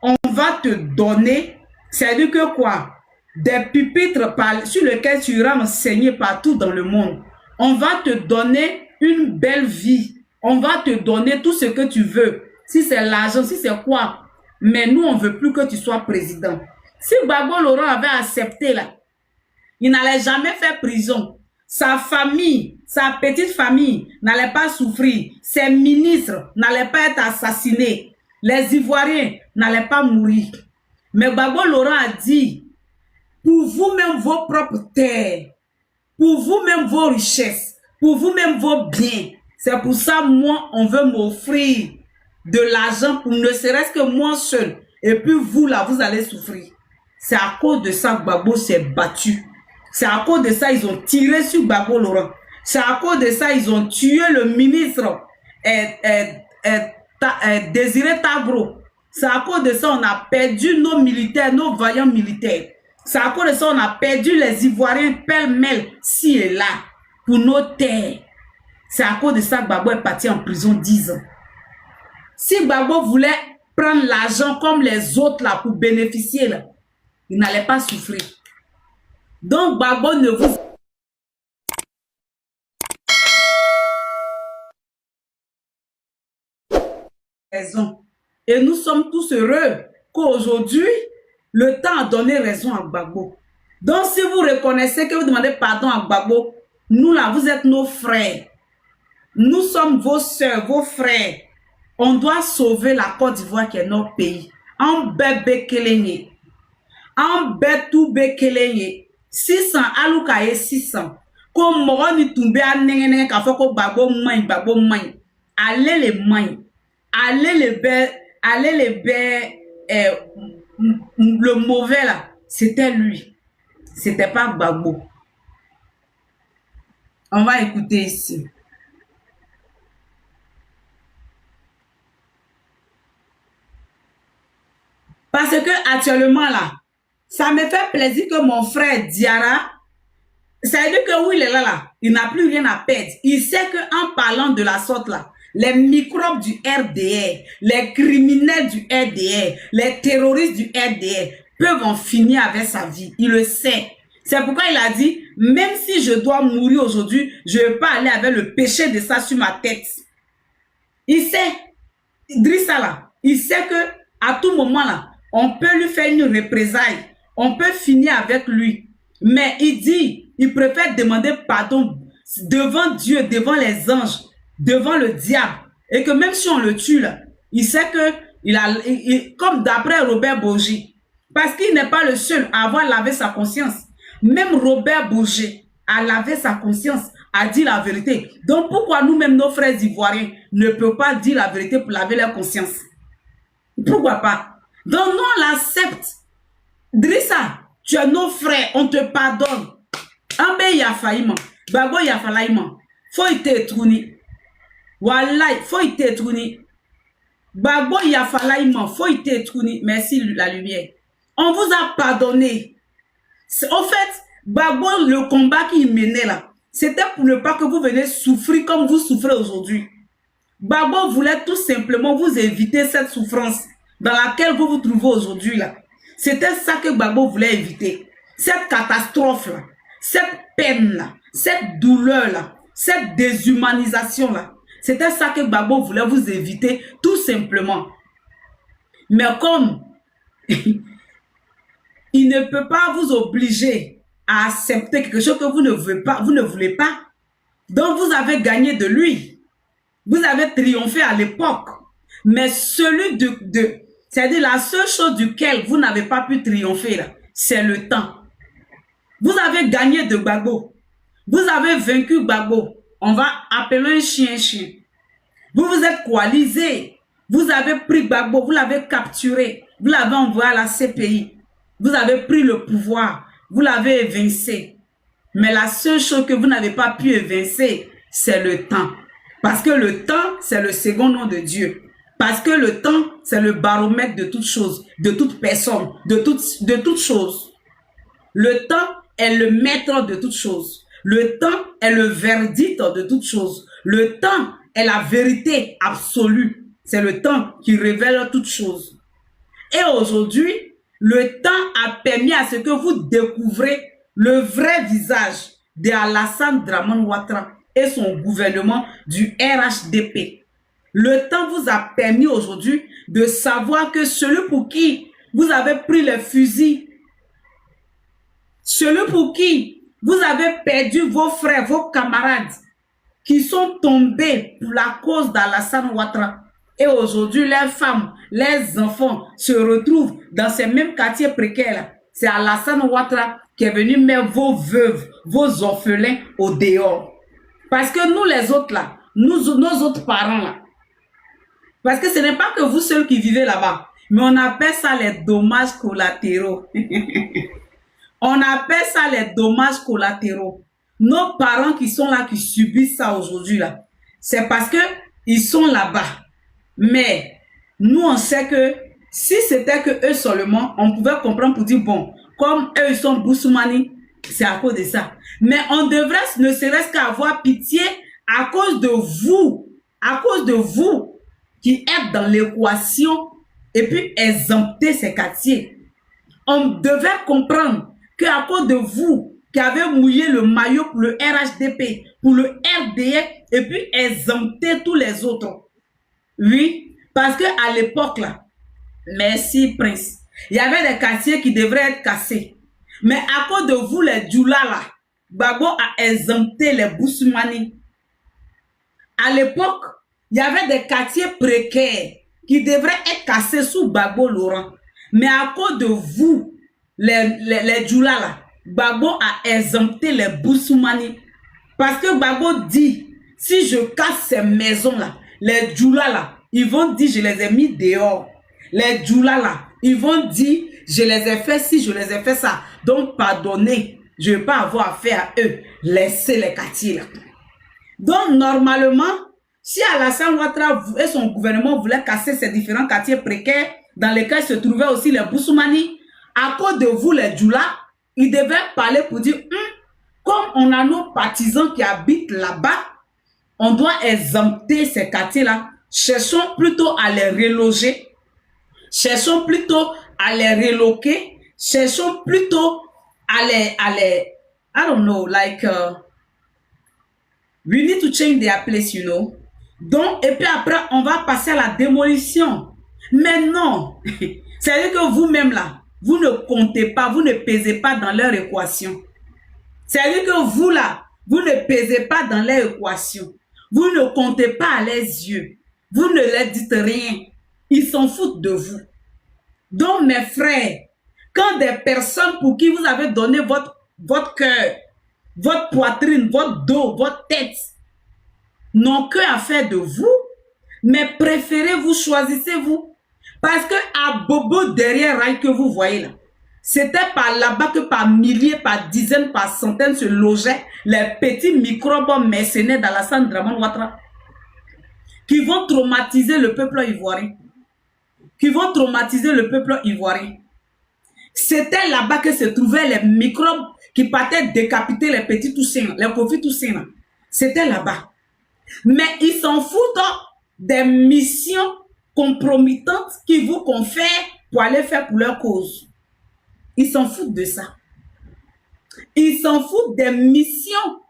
on va te donner, c'est-à-dire que quoi? Des pupitres sur lesquels tu iras enseigner partout dans le monde. On va te donner une belle vie. On va te donner tout ce que tu veux. Si c'est l'argent, si c'est quoi. Mais nous, on ne veut plus que tu sois président. Si Gbagbo Laurent avait accepté là, il n'allait jamais faire prison. Sa famille, sa petite famille n'allait pas souffrir. Ses ministres n'allaient pas être assassinés. Les Ivoiriens n'allaient pas mourir. Mais Gbagbo Laurent a dit, pour vous-même vos propres terres, pour vous-même vos richesses, pour vous-même vos biens. C'est pour ça, moi, on veut m'offrir de l'argent pour ne serait-ce que moi seul. Et puis vous, là, vous allez souffrir. C'est à cause de ça que Gbagbo s'est battu. C'est à cause de ça ils ont tiré sur Gbagbo Laurent. C'est à cause de ça ils ont tué le ministre Désiré Tabro. C'est à cause de ça on a perdu nos militaires, nos vaillants militaires. C'est à cause de ça on a perdu les Ivoiriens pêle-mêle, ci et là, pour nos terres. C'est à cause de ça que Gbagbo est parti en prison 10 ans. Si Gbagbo voulait prendre l'argent comme les autres là pour bénéficier, là, il n'allait pas souffrir. Donc Gbagbo ne vous... raison. Et nous sommes tous heureux qu'aujourd'hui, le temps a donné raison à Gbagbo. Donc si vous reconnaissez que vous demandez pardon à Gbagbo, nous là, vous êtes nos frères. Nous sommes vos soeurs, vos frères. On doit sauver la Côte d'Ivoire qui est notre pays. En bébé kelenye. En betou bekelenye. 600 aloukaye 600. Comme moroni tombé à nengene ka foko Gbagbo main. Allez les mains. Allez les baies. Le mauvais là, c'était lui. C'était pas Gbagbo. On va écouter ici. Parce que actuellement là, ça me fait plaisir que mon frère Diarra, ça veut dire que oui, il est là, il n'a plus rien à perdre. Il sait qu'en parlant de la sorte là, les microbes du RDR, les criminels du RDR, les terroristes du RDR peuvent en finir avec sa vie. Il le sait. C'est pourquoi il a dit, même si je dois mourir aujourd'hui, je ne vais pas aller avec le péché de ça sur ma tête. Il sait, Idrissa là, il sait que à tout moment là, on peut lui faire une représaille. On peut finir avec lui. Mais il dit, il préfère demander pardon devant Dieu, devant les anges, devant le diable. Et que même si on le tue là, il sait que, comme d'après Robert Bourgi, parce qu'il n'est pas le seul à avoir lavé sa conscience. Même Robert Bourgi a lavé sa conscience, a dit la vérité. Donc pourquoi nous-mêmes, nos frères ivoiriens, ne peuvent pas dire la vérité pour laver leur conscience? Pourquoi pas? Donc nous, on l'accepte. Drissa, tu es nos frères, on te pardonne. Ambe ya faïma, Gbagbo ya faïma. Faut y t'étrouni. Wallahi, faut y t'étrouni. Gbagbo ya faïma, faut y t'étrouni. Merci la lumière. On vous a pardonné. Au fait, Gbagbo, le combat qu'il menait là, c'était pour ne pas que vous venez souffrir comme vous souffrez aujourd'hui. Gbagbo voulait tout simplement vous éviter cette souffrance dans laquelle vous vous trouvez aujourd'hui là. C'était ça que Gbagbo voulait éviter. Cette catastrophe là, cette peine là, cette douleur là, cette déshumanisation là. C'était ça que Gbagbo voulait vous éviter tout simplement. Mais comme il ne peut pas vous obliger à accepter quelque chose que vous ne voulez pas. Donc vous avez gagné de lui. Vous avez triomphé à l'époque. Mais celui c'est-à-dire la seule chose duquel vous n'avez pas pu triompher là, c'est le temps. Vous avez gagné de Gbagbo. Vous avez vaincu Gbagbo. On va appeler un chien. Vous vous êtes coalisés. Vous avez pris Gbagbo, vous l'avez capturé. Vous l'avez envoyé à la CPI. Vous avez pris le pouvoir. Vous l'avez évincé. Mais la seule chose que vous n'avez pas pu évincer, c'est le temps. Parce que le temps, c'est le second nom de Dieu. Parce que le temps, c'est le baromètre de toute chose, de toute personne, de toute chose. Le temps est le maître de toute chose. Le temps est le verdict de toute chose. Le temps est la vérité absolue. C'est le temps qui révèle toute chose. Et aujourd'hui, le temps a permis à ce que vous découvrez le vrai visage de Alassane Dramane Ouattara et son gouvernement du RHDP. Le temps vous a permis aujourd'hui de savoir que celui pour qui vous avez pris les fusils, celui pour qui vous avez perdu vos frères, vos camarades, qui sont tombés pour la cause d'Alassane Ouattara. Et aujourd'hui, les femmes, les enfants se retrouvent dans ces mêmes quartiers précaires. C'est Alassane Ouattara qui est venu mettre vos veuves, vos orphelins au dehors. Parce que nous, les autres là, nos autres parents là, parce que ce n'est pas que vous seuls qui vivez là-bas, mais on appelle ça les dommages collatéraux. On appelle ça les dommages collatéraux. Nos parents qui sont là, qui subissent ça aujourd'hui là, c'est parce que ils sont là-bas. Mais nous, on sait que si c'était que eux seulement, on pouvait comprendre pour dire, bon, comme eux, ils sont Boussoumani, c'est à cause de ça. Mais on devrait ne serait-ce qu'avoir pitié à cause de vous qui êtes dans l'équation et puis exempter ces quartiers. On devait comprendre qu'à cause de vous qui avez mouillé le maillot pour le RHDP, pour le RDF, et puis exempter tous les autres. Oui, parce qu'à l'époque, là, merci Prince, il y avait des quartiers qui devraient être cassés. Mais à cause de vous, les Djoula, là, Gbagbo a exempté les Boussoumani. À l'époque, il y avait des quartiers précaires qui devraient être cassés sous Gbagbo Laurent. Mais à cause de vous, les Djoula, là, Gbagbo a exempté les Boussoumani. Parce que Gbagbo dit, si je casse ces maisons-là, les Djoula, là, ils vont dire, je les ai mis dehors. Les Djoula, là, ils vont dire, je les ai fait ci, je les ai fait ça. Donc, pardonnez, je ne vais pas avoir affaire à eux. Laissez les quartiers, là. Donc, normalement, si Alassane Ouattara et son gouvernement voulaient casser ces différents quartiers précaires dans lesquels se trouvaient aussi les Boussoumani, à cause de vous, les Djoula, ils devaient parler pour dire, comme on a nos partisans qui habitent là-bas, on doit exempter ces quartiers-là. Cherchons plutôt à les reloger. Cherchons plutôt à les reloquer. Cherchons plutôt à les I don't know, like, we need to change their place, you know. Donc, et puis après, on va passer à la démolition. Mais non, c'est-à-dire que vous-même là, vous ne comptez pas, vous ne pesez pas dans leur équation. C'est-à-dire que vous là, vous ne pesez pas dans leur équation. Vous ne comptez pas à leurs yeux. Vous ne leur dites rien. Ils s'en foutent de vous. Donc, mes frères, quand des personnes pour qui vous avez donné votre cœur, votre poitrine, votre dos, votre tête, n'ont que à faire de vous, mais préférez vous, choisissez-vous. Parce que à Bobo derrière Rail que vous voyez là, c'était par là-bas que par milliers, par dizaines, par centaines se logeaient les petits microbes mercenaires d'Alassane Dramane Ouattara qui vont traumatiser le peuple ivoirien. C'était là-bas que se trouvaient les microbes qui partaient décapiter les petits Toussins, les Kofi Toussins. C'était là-bas. Mais ils s'en foutent des missions compromettantes qu'ils vous confèrent pour aller faire pour leur cause. Ils s'en foutent de ça. Ils s'en foutent des missions.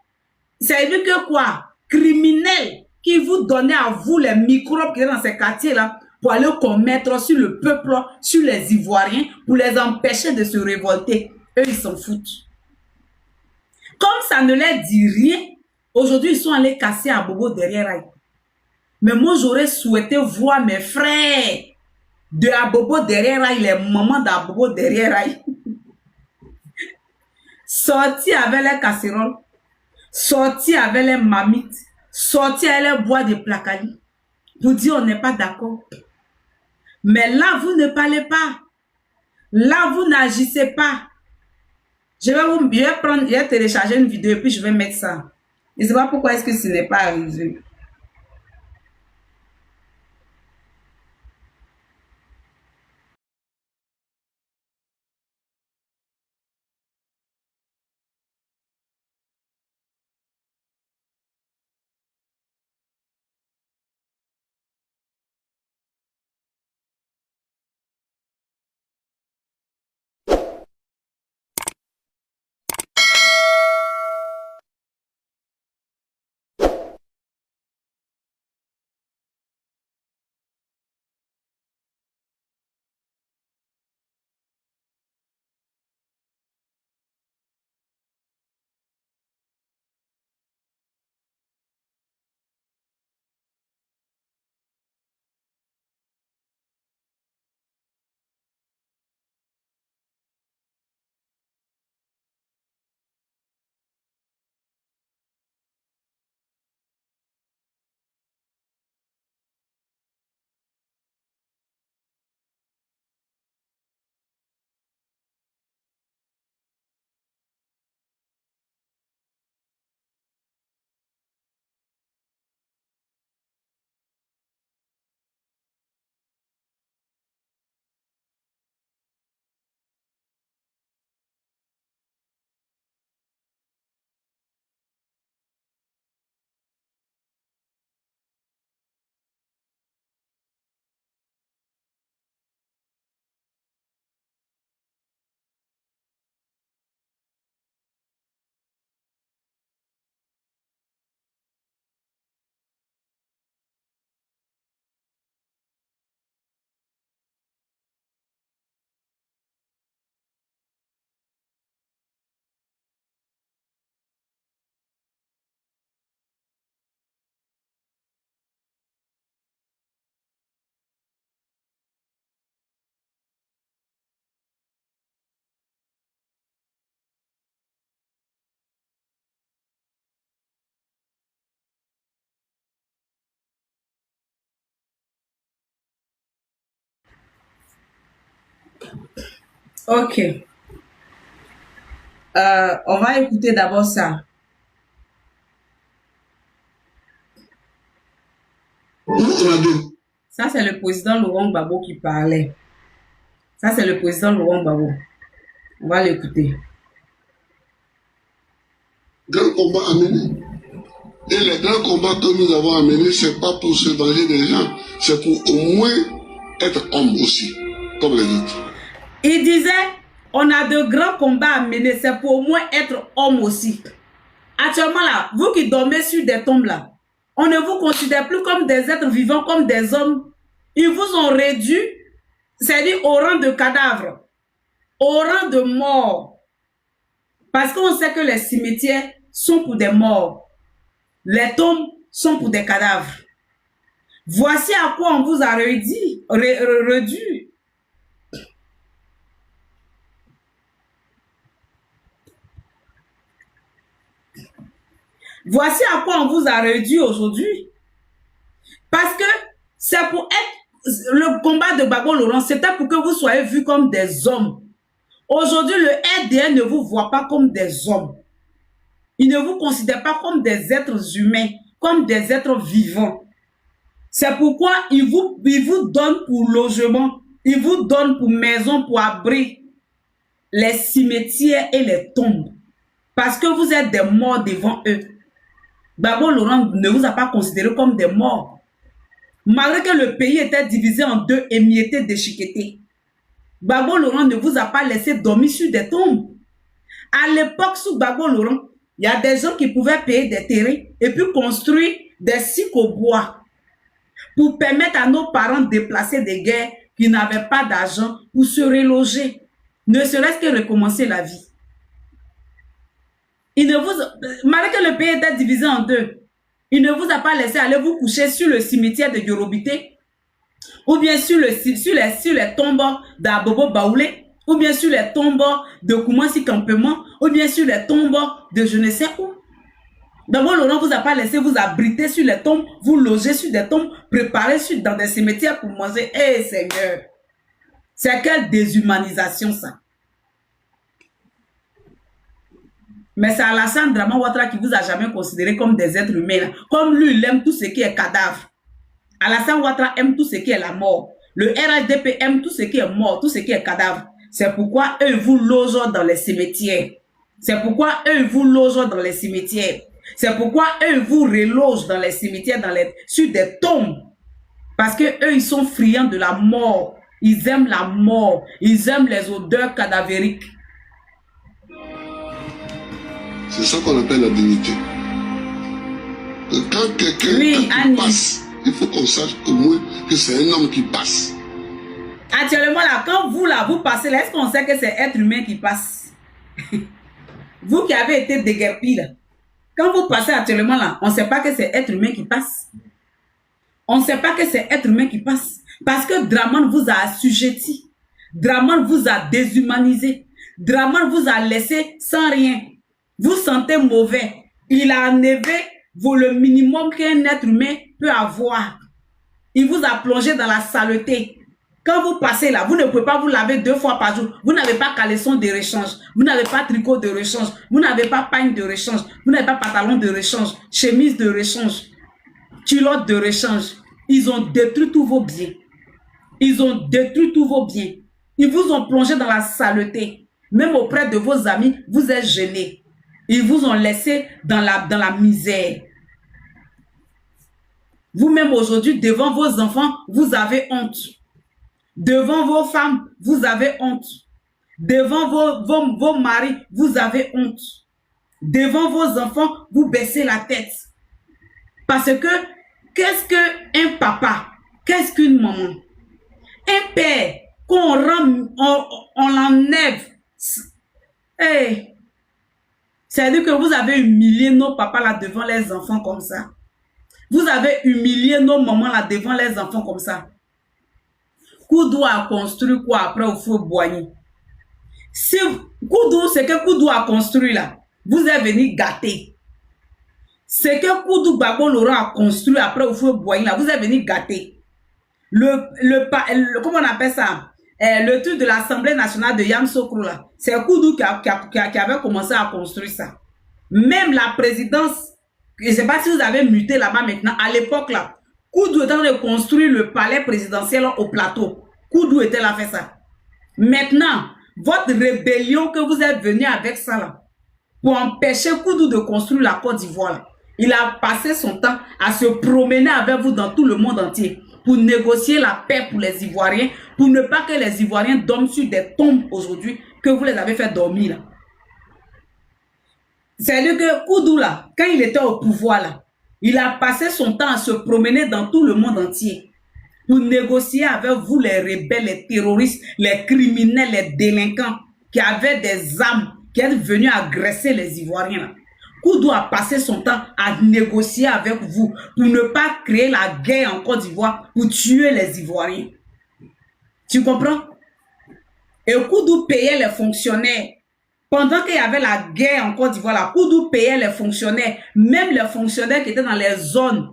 C'est-à-dire que quoi? Criminels qui vous donnaient à vous les microbes qui sont dans ces quartiers-là pour aller commettre sur le peuple, sur les Ivoiriens, pour les empêcher de se révolter. Eux, ils s'en foutent. Comme ça ne leur dit rien, aujourd'hui, ils sont allés casser à Bobo derrière Aïe. Mais moi, j'aurais souhaité voir mes frères de Abobo derrière Aïe, les mamans d'Abobo derrière Aïe, sortir avec les casseroles, sortir avec les mamites, sortir avec les bois de placali, pour dire on n'est pas d'accord. Mais là, vous ne parlez pas. Là, vous n'agissez pas. Je vais télécharger une vidéo et puis je vais mettre ça. Je ne sais pas pourquoi est-ce que ce n'est pas arrivé. Ok. On va écouter d'abord ça. Ça, c'est le président Laurent Gbagbo qui parlait. Ça, c'est le président Laurent Gbagbo. On va l'écouter. Grand combat à mener. Et les grands combats que nous avons à mener, ce n'est pas pour se venger des gens, c'est pour au moins être homme aussi, comme les autres. Il disait, on a de grands combats à mener, c'est pour au moins être homme aussi. Actuellement là, vous qui dormez sur des tombes là, on ne vous considère plus comme des êtres vivants, comme des hommes. Ils vous ont réduit, c'est-à-dire au rang de cadavres, au rang de morts. Parce qu'on sait que les cimetières sont pour des morts. Les tombes sont pour des cadavres. Voici à quoi on vous a réduit. Voici à quoi on vous a réduit aujourd'hui. Parce que c'est pour être... Le combat de Gbagbo Laurent, c'était pour que vous soyez vus comme des hommes. Aujourd'hui, le RDN ne vous voit pas comme des hommes. Il ne vous considère pas comme des êtres humains, comme des êtres vivants. C'est pourquoi il vous donne pour logement, il vous donne pour maison, pour abri, les cimetières et les tombes. Parce que vous êtes des morts devant eux. Gbagbo Laurent ne vous a pas considéré comme des morts. Malgré que le pays était divisé en deux, émietté, déchiqueté. Gbagbo Laurent ne vous a pas laissé dormir sur des tombes. À l'époque, sous Gbagbo Laurent, il y a des gens qui pouvaient payer des terrains et puis construire des sites au bois pour permettre à nos parents de déplacer des guerres qui n'avaient pas d'argent pour se reloger, ne serait-ce que recommencer la vie. Malgré que le pays était divisé en deux, il ne vous a pas laissé aller vous coucher sur le cimetière de Yorobité, ou bien sur les tombes d'Abobo Baoulé, ou bien sur les tombes de Koumansi Campement, ou bien sur les tombes de je ne sais où. D'abord, Laurent vous a pas laissé vous abriter sur les tombes, vous loger sur des tombes, préparer dans des cimetières pour manger. Eh Seigneur, c'est quelle déshumanisation ça. Mais c'est Alassane Draman Ouattara qui vous a jamais considéré comme des êtres humains. Comme lui, il aime tout ce qui est cadavre. Alassane Ouattara aime tout ce qui est la mort. Le RHDP aime tout ce qui est mort, tout ce qui est cadavre. C'est pourquoi eux vous logent dans les cimetières. C'est pourquoi eux vous logent dans les cimetières. C'est pourquoi eux vous relogent dans les cimetières, sur des tombes. Parce que eux ils sont friands de la mort. Ils aiment la mort. Ils aiment les odeurs cadavériques. C'est ça qu'on appelle la dignité. Quand quelqu'un passe, il faut qu'on sache au moins que c'est un homme qui passe. Actuellement, là, quand vous passez, là, est-ce qu'on sait que c'est être humain qui passe? Vous qui avez été déguerpis, là, quand vous passez actuellement, là, on ne sait pas que c'est être humain qui passe. On ne sait pas que c'est être humain qui passe. Parce que Draman vous a assujetti. Draman vous a déshumanisé. Draman vous a laissé sans rien. Vous sentez mauvais. Il a enlevé le minimum qu'un être humain peut avoir. Il vous a plongé dans la saleté. Quand vous passez là, vous ne pouvez pas vous laver 2 fois par jour. Vous n'avez pas caleçon de rechange. Vous n'avez pas tricot de rechange. Vous n'avez pas pagne de rechange. Vous n'avez pas pantalon de rechange. Chemise de rechange. Culotte de rechange. Ils ont détruit tous vos biens. Ils ont détruit tous vos biens. Ils vous ont plongé dans la saleté. Même auprès de vos amis, vous êtes gênés. Ils vous ont laissé dans la misère. Vous-même aujourd'hui, devant vos enfants, vous avez honte. Devant vos femmes, vous avez honte. Devant vos maris, vous avez honte. Devant vos enfants, vous baissez la tête. Parce que, qu'est-ce qu'un papa? Qu'est-ce qu'une maman? Un père, qu'on on l'enlève. Hey. C'est-à-dire que vous avez humilié nos papas là devant les enfants comme ça. Vous avez humilié nos mamans là devant les enfants comme ça. Koudou a construit quoi après au feu Boigny? Si Koudou, c'est que Koudou a construit là, vous êtes venu gâter. C'est que Koudou Gbagbo Laurent a construit après au feu Boigny là, vous êtes venu gâter. Comment on appelle ça? le truc de l'Assemblée nationale de Yamoussoukro, là, c'est Koudou qui avait commencé à construire ça. Même la présidence, je ne sais pas si vous avez muté là-bas maintenant, à l'époque là, Koudou était en train de construire le palais présidentiel au plateau. Koudou était là faire ça. Maintenant, votre rébellion que vous êtes venu avec ça là, pour empêcher Koudou de construire la Côte d'Ivoire là, il a passé son temps à se promener avec vous dans tout le monde entier pour négocier la paix pour les Ivoiriens, pour ne pas que les Ivoiriens dorment sur des tombes aujourd'hui que vous les avez fait dormir là. C'est-à-dire que Koudou là, quand il était au pouvoir là, il a passé son temps à se promener dans tout le monde entier pour négocier avec vous les rebelles, les terroristes, les criminels, les délinquants qui avaient des armes, qui étaient venus agresser les Ivoiriens là. Koudou a passé son temps à négocier avec vous pour ne pas créer la guerre en Côte d'Ivoire pour tuer les Ivoiriens. Tu comprends? Et Koudou payait les fonctionnaires. Pendant qu'il y avait la guerre en Côte d'Ivoire, la Koudou payait les fonctionnaires, même les fonctionnaires qui étaient dans les zones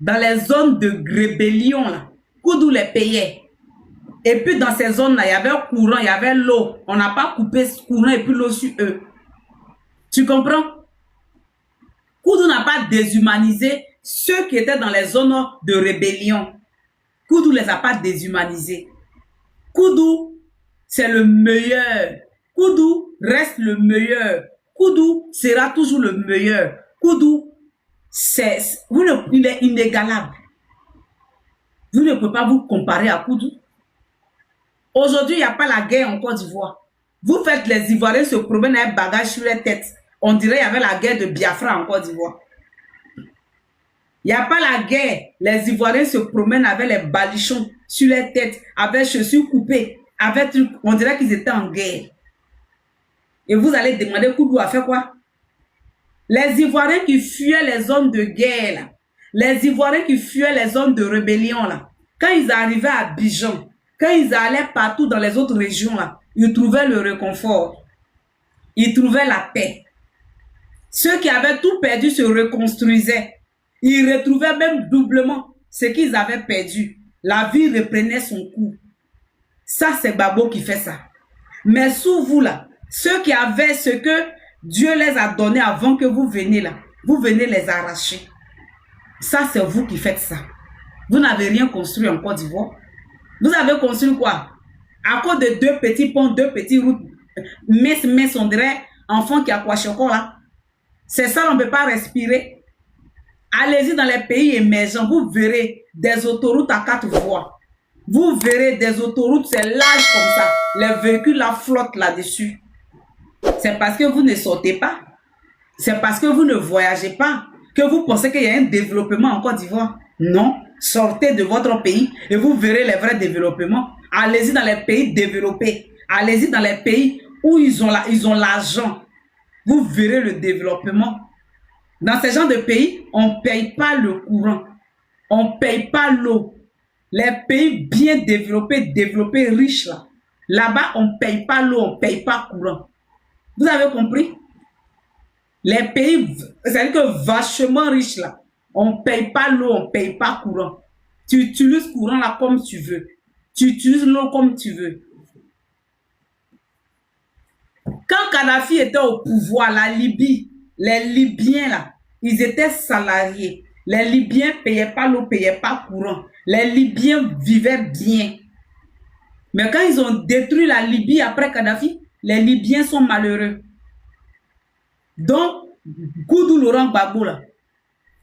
de rébellion, là. Koudou les payait. Et puis dans ces zones-là, il y avait courant, il y avait l'eau. On n'a pas coupé ce courant et puis l'eau sur eux. Tu comprends? Koudou n'a pas déshumanisé ceux qui étaient dans les zones de rébellion. Koudou ne les a pas déshumanisés. Koudou, c'est le meilleur. Koudou reste le meilleur. Koudou sera toujours le meilleur. Koudou, il est inégalable. Vous ne pouvez pas vous comparer à Koudou. Aujourd'hui, il n'y a pas la guerre en Côte d'Ivoire. Vous faites les Ivoiriens se promènent avec bagage sur les têtes. On dirait qu'il y avait la guerre de Biafra en Côte d'Ivoire. Il n'y a pas la guerre. Les Ivoiriens se promènent avec les balichons sur les têtes, avec chaussures coupées, avec trucs. On dirait qu'ils étaient en guerre. Et vous allez demander Koudou a fait quoi? Les Ivoiriens qui fuyaient les zones de guerre, là, les Ivoiriens qui fuyaient les zones de rébellion, là, quand ils arrivaient à Abidjan, quand ils allaient partout dans les autres régions, là, ils trouvaient le réconfort. Ils trouvaient la paix. Ceux qui avaient tout perdu se reconstruisaient. Ils retrouvaient même doublement ce qu'ils avaient perdu. La vie reprenait son cours. Ça, c'est Babo qui fait ça. Mais sous vous, là, ceux qui avaient ce que Dieu les a donné avant que vous veniez là, vous venez les arracher. Ça, c'est vous qui faites ça. Vous n'avez rien construit en Côte d'Ivoire. Vous avez construit quoi? À cause de 2 petits ponts, 2 petites routes. Mais on dirait enfant qui a quoi chocolat là. C'est ça, on ne peut pas respirer. Allez-y dans les pays émergents, vous verrez des autoroutes à 4 voies. Vous verrez des autoroutes, c'est large comme ça. Les véhicules la flottent là-dessus. C'est parce que vous ne sortez pas. C'est parce que vous ne voyagez pas que vous pensez qu'il y a un développement en Côte d'Ivoire. Non, sortez de votre pays et vous verrez les vrais développements. Allez-y dans les pays développés. Allez-y dans les pays où ils ont l'argent. Vous verrez le développement. Dans ces genres de pays, on ne paye pas le courant. On ne paye pas l'eau. Les pays bien développés, riches là. Là-bas, on ne paye pas l'eau, on ne paye pas le courant. Vous avez compris? Les pays, c'est-à-dire que vachement riches là, on ne paye pas l'eau, on ne paye pas le courant. Tu utilises le courant là comme tu veux. Tu utilises l'eau comme tu veux. Quand Kadhafi était au pouvoir, la Libye, les Libyens là, ils étaient salariés. Les Libyens ne payaient pas l'eau, ne payaient pas le courant. Les Libyens vivaient bien. Mais quand ils ont détruit la Libye après Kadhafi, les Libyens sont malheureux. Donc, Koudou Laurent Gbagbo là,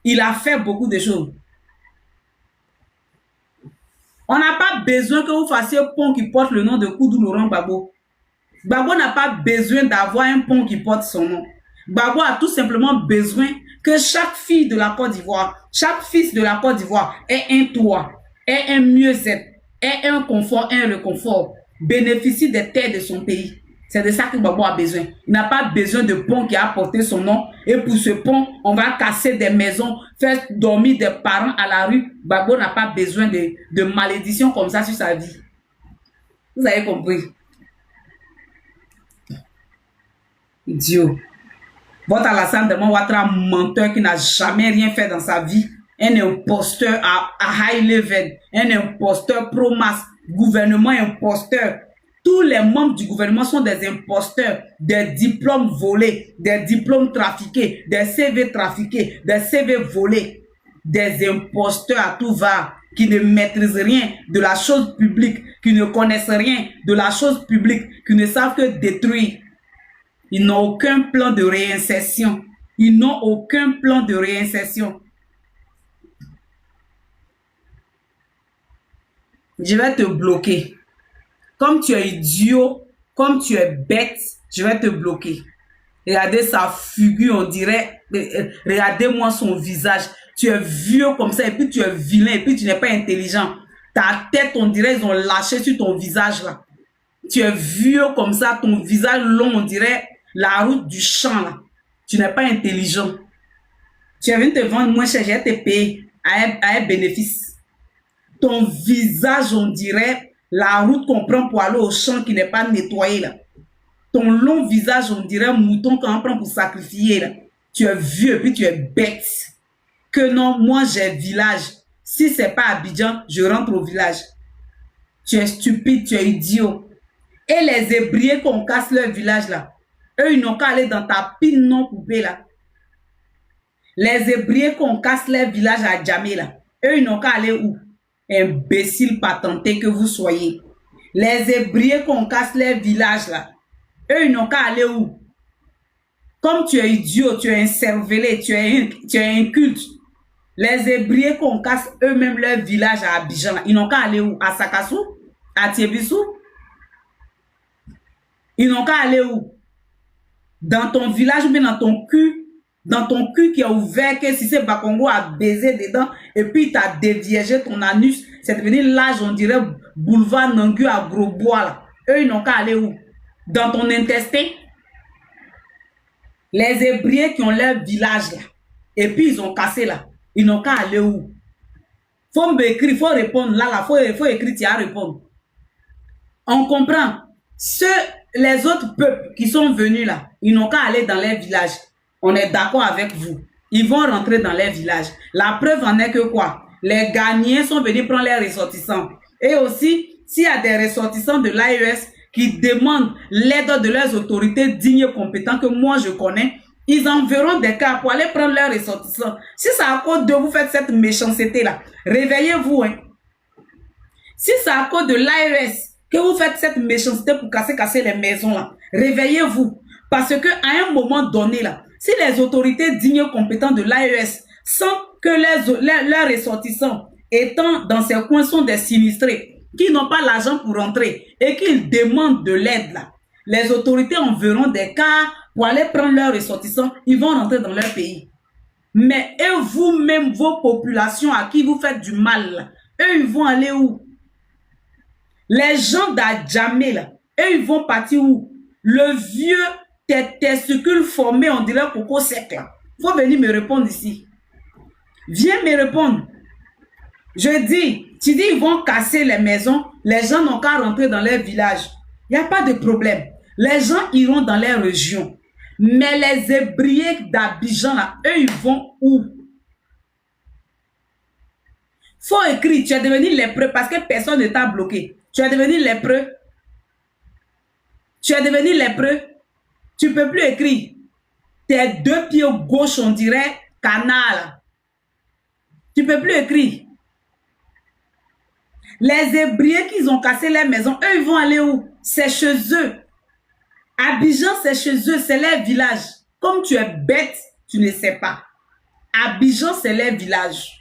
il a fait beaucoup de choses. On n'a pas besoin que vous fassiez un pont qui porte le nom de Koudou Laurent Gbagbo. Gbagbo n'a pas besoin d'avoir un pont qui porte son nom. Gbagbo a tout simplement besoin que chaque fille de la Côte d'Ivoire, chaque fils de la Côte d'Ivoire ait un toit, ait un mieux-être, ait un confort, un réconfort, bénéficie des terres de son pays. C'est de ça que Gbagbo a besoin. Il n'a pas besoin de pont qui a porté son nom. Et pour ce pont, on va casser des maisons, faire dormir des parents à la rue. Gbagbo n'a pas besoin de malédiction comme ça sur sa vie. Vous avez compris? Idiot. Votre Alassane Draman Ouattara, menteur qui n'a jamais rien fait dans sa vie. Un imposteur à high level. Un imposteur pro-masse. Gouvernement imposteur. Tous les membres du gouvernement sont des imposteurs, des diplômes volés, des diplômes trafiqués, des CV trafiqués, des CV volés, des imposteurs à tout va, qui ne maîtrisent rien de la chose publique, qui ne connaissent rien de la chose publique, qui ne savent que détruire. Ils n'ont aucun plan de réinsertion. Ils n'ont aucun plan de réinsertion. Je vais te bloquer. Comme tu es idiot, comme tu es bête, je vais te bloquer. Regardez sa figure, on dirait, regardez-moi son visage. Tu es vieux comme ça, et puis tu es vilain, et puis tu n'es pas intelligent. Ta tête, on dirait, ils ont lâché sur ton visage là. Tu es vieux comme ça, ton visage long, on dirait la route du champ là. Tu n'es pas intelligent. Tu es venu te vendre moins cher, je vais te payer à un bénéfice. Ton visage, on dirait la route qu'on prend pour aller au champ qui n'est pas nettoyée là. Ton long visage, on dirait un mouton qu'on prend pour sacrifier là. Tu es vieux, puis tu es bête. Que non, moi j'ai village. Si c'est pas Abidjan, je rentre au village. Tu es stupide, tu es idiot. Et les ébriers qu'on casse leur village là, eux ils n'ont qu'à aller dans ta pine non coupée là. Les ébriers qu'on casse leur village à Djamé là, eux ils n'ont qu'à aller où? Imbécile patenté que vous soyez. Les ébriers qu'on casse leur village là, eux ils n'ont qu'à aller où? Comme tu es idiot, tu es incervelé, tu es inculte. Les ébriers qu'on casse eux-mêmes leur village à Abidjan, ils n'ont qu'à aller où? À Sakassou? À Tiebissou? Ils n'ont qu'à aller où? Dans ton village ou bien dans ton cul qui est ouvert, que si c'est Bakongo a baisé dedans, et puis tu as déviégé ton anus, c'est devenu l'âge, on dirait, boulevard Nangu à Grosbois là. Eux, ils n'ont qu'à aller où? Dans ton intestin? Les ébriers qui ont leur village là, et puis ils ont cassé là, ils n'ont qu'à aller où? Faut m'écrire, faut répondre là, faut écrire, tu as à répondre. On comprend. Les autres peuples qui sont venus là, ils n'ont qu'à aller dans les villages. On est d'accord avec vous. Ils vont rentrer dans les villages. La preuve en est que quoi? Les Ghanéens sont venus prendre les ressortissants. Et aussi, s'il y a des ressortissants de l'AES qui demandent l'aide de leurs autorités dignes et compétentes que moi je connais, ils enverront des cas pour aller prendre leurs ressortissants. Si c'est à cause de vous faites cette méchanceté là, réveillez-vous. Hein. Si c'est à cause de l'AES que vous faites cette méchanceté pour casser les maisons là, réveillez-vous. Parce que à un moment donné là, si les autorités dignes et compétentes de l'AES sentent que leurs ressortissants étant dans ces coins sont des sinistrés, qui n'ont pas l'argent pour rentrer et qu'ils demandent de l'aide là, les autorités enverront des cas pour aller prendre leurs ressortissants, ils vont rentrer dans leur pays. Mais eux, vous-même, vos populations à qui vous faites du mal là, eux, ils vont aller où? Les gens d'Adjamé là, eux, ils vont partir où? Le vieux testicule formé, on dirait coco sec là. Faut venir me répondre ici. Viens me répondre. Je dis, tu dis ils vont casser les maisons, les gens n'ont qu'à rentrer dans leur village. Il n'y a pas de problème. Les gens iront dans les régions. Mais les ébriers d'Abidjan là, eux ils vont où? Faut écrire, tu es devenu lépreux parce que personne ne t'a bloqué. Tu es devenu lépreux. Tu es devenu lépreux. Tu ne peux plus écrire. Tes deux pieds gauche, on dirait canal. Tu ne peux plus écrire. Les ébriers qui ont cassé les maisons, eux, ils vont aller où? C'est chez eux. Abidjan, c'est chez eux, c'est leur village. Comme tu es bête, tu ne sais pas. Abidjan, c'est leur village.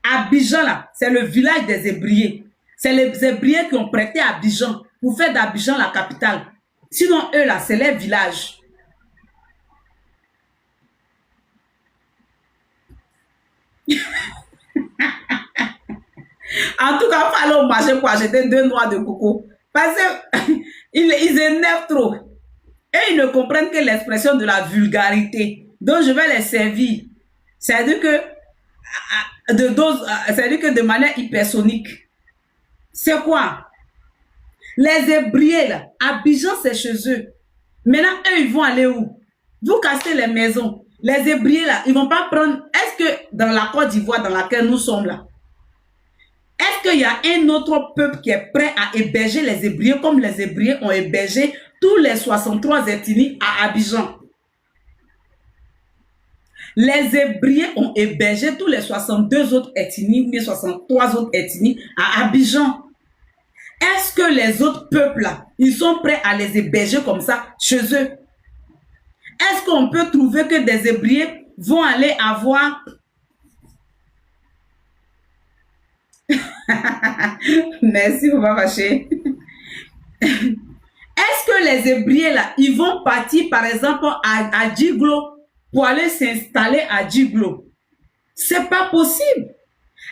Abidjan, là, c'est le village des ébriers. C'est les ébriers qui ont prêté Abidjan pour faire d'Abidjan la capitale. Sinon, eux, là, c'est leur village. En tout cas, il faut aller au marché pour acheter 2 noix de coco. Parce qu'ils énervent trop. Et ils ne comprennent que l'expression de la vulgarité. Donc, je vais les servir. C'est-à-dire que de manière hypersonique. C'est quoi? Les ébriers, là, Abidjan, c'est chez eux. Maintenant, eux, ils vont aller où? Vous cassez les maisons. Les ébriers, là, ils vont pas prendre... Est-ce que dans la Côte d'Ivoire dans laquelle nous sommes, là, Est-ce qu'il y a un autre peuple qui est prêt à héberger les Hébreux comme les Hébreux ont hébergé tous les 63 ethnies à Abidjan? Les Hébreux ont hébergé tous les 62 autres ethnies, les 63 autres ethnies à Abidjan. Est-ce que les autres peuples là, ils sont prêts à les héberger comme ça chez eux? Est-ce qu'on peut trouver que des Hébreux vont aller avoir... Merci, on va vacher. Est-ce que les Hébreux là, ils vont partir par exemple à Djiglo pour aller s'installer à Djiglo? C'est pas possible.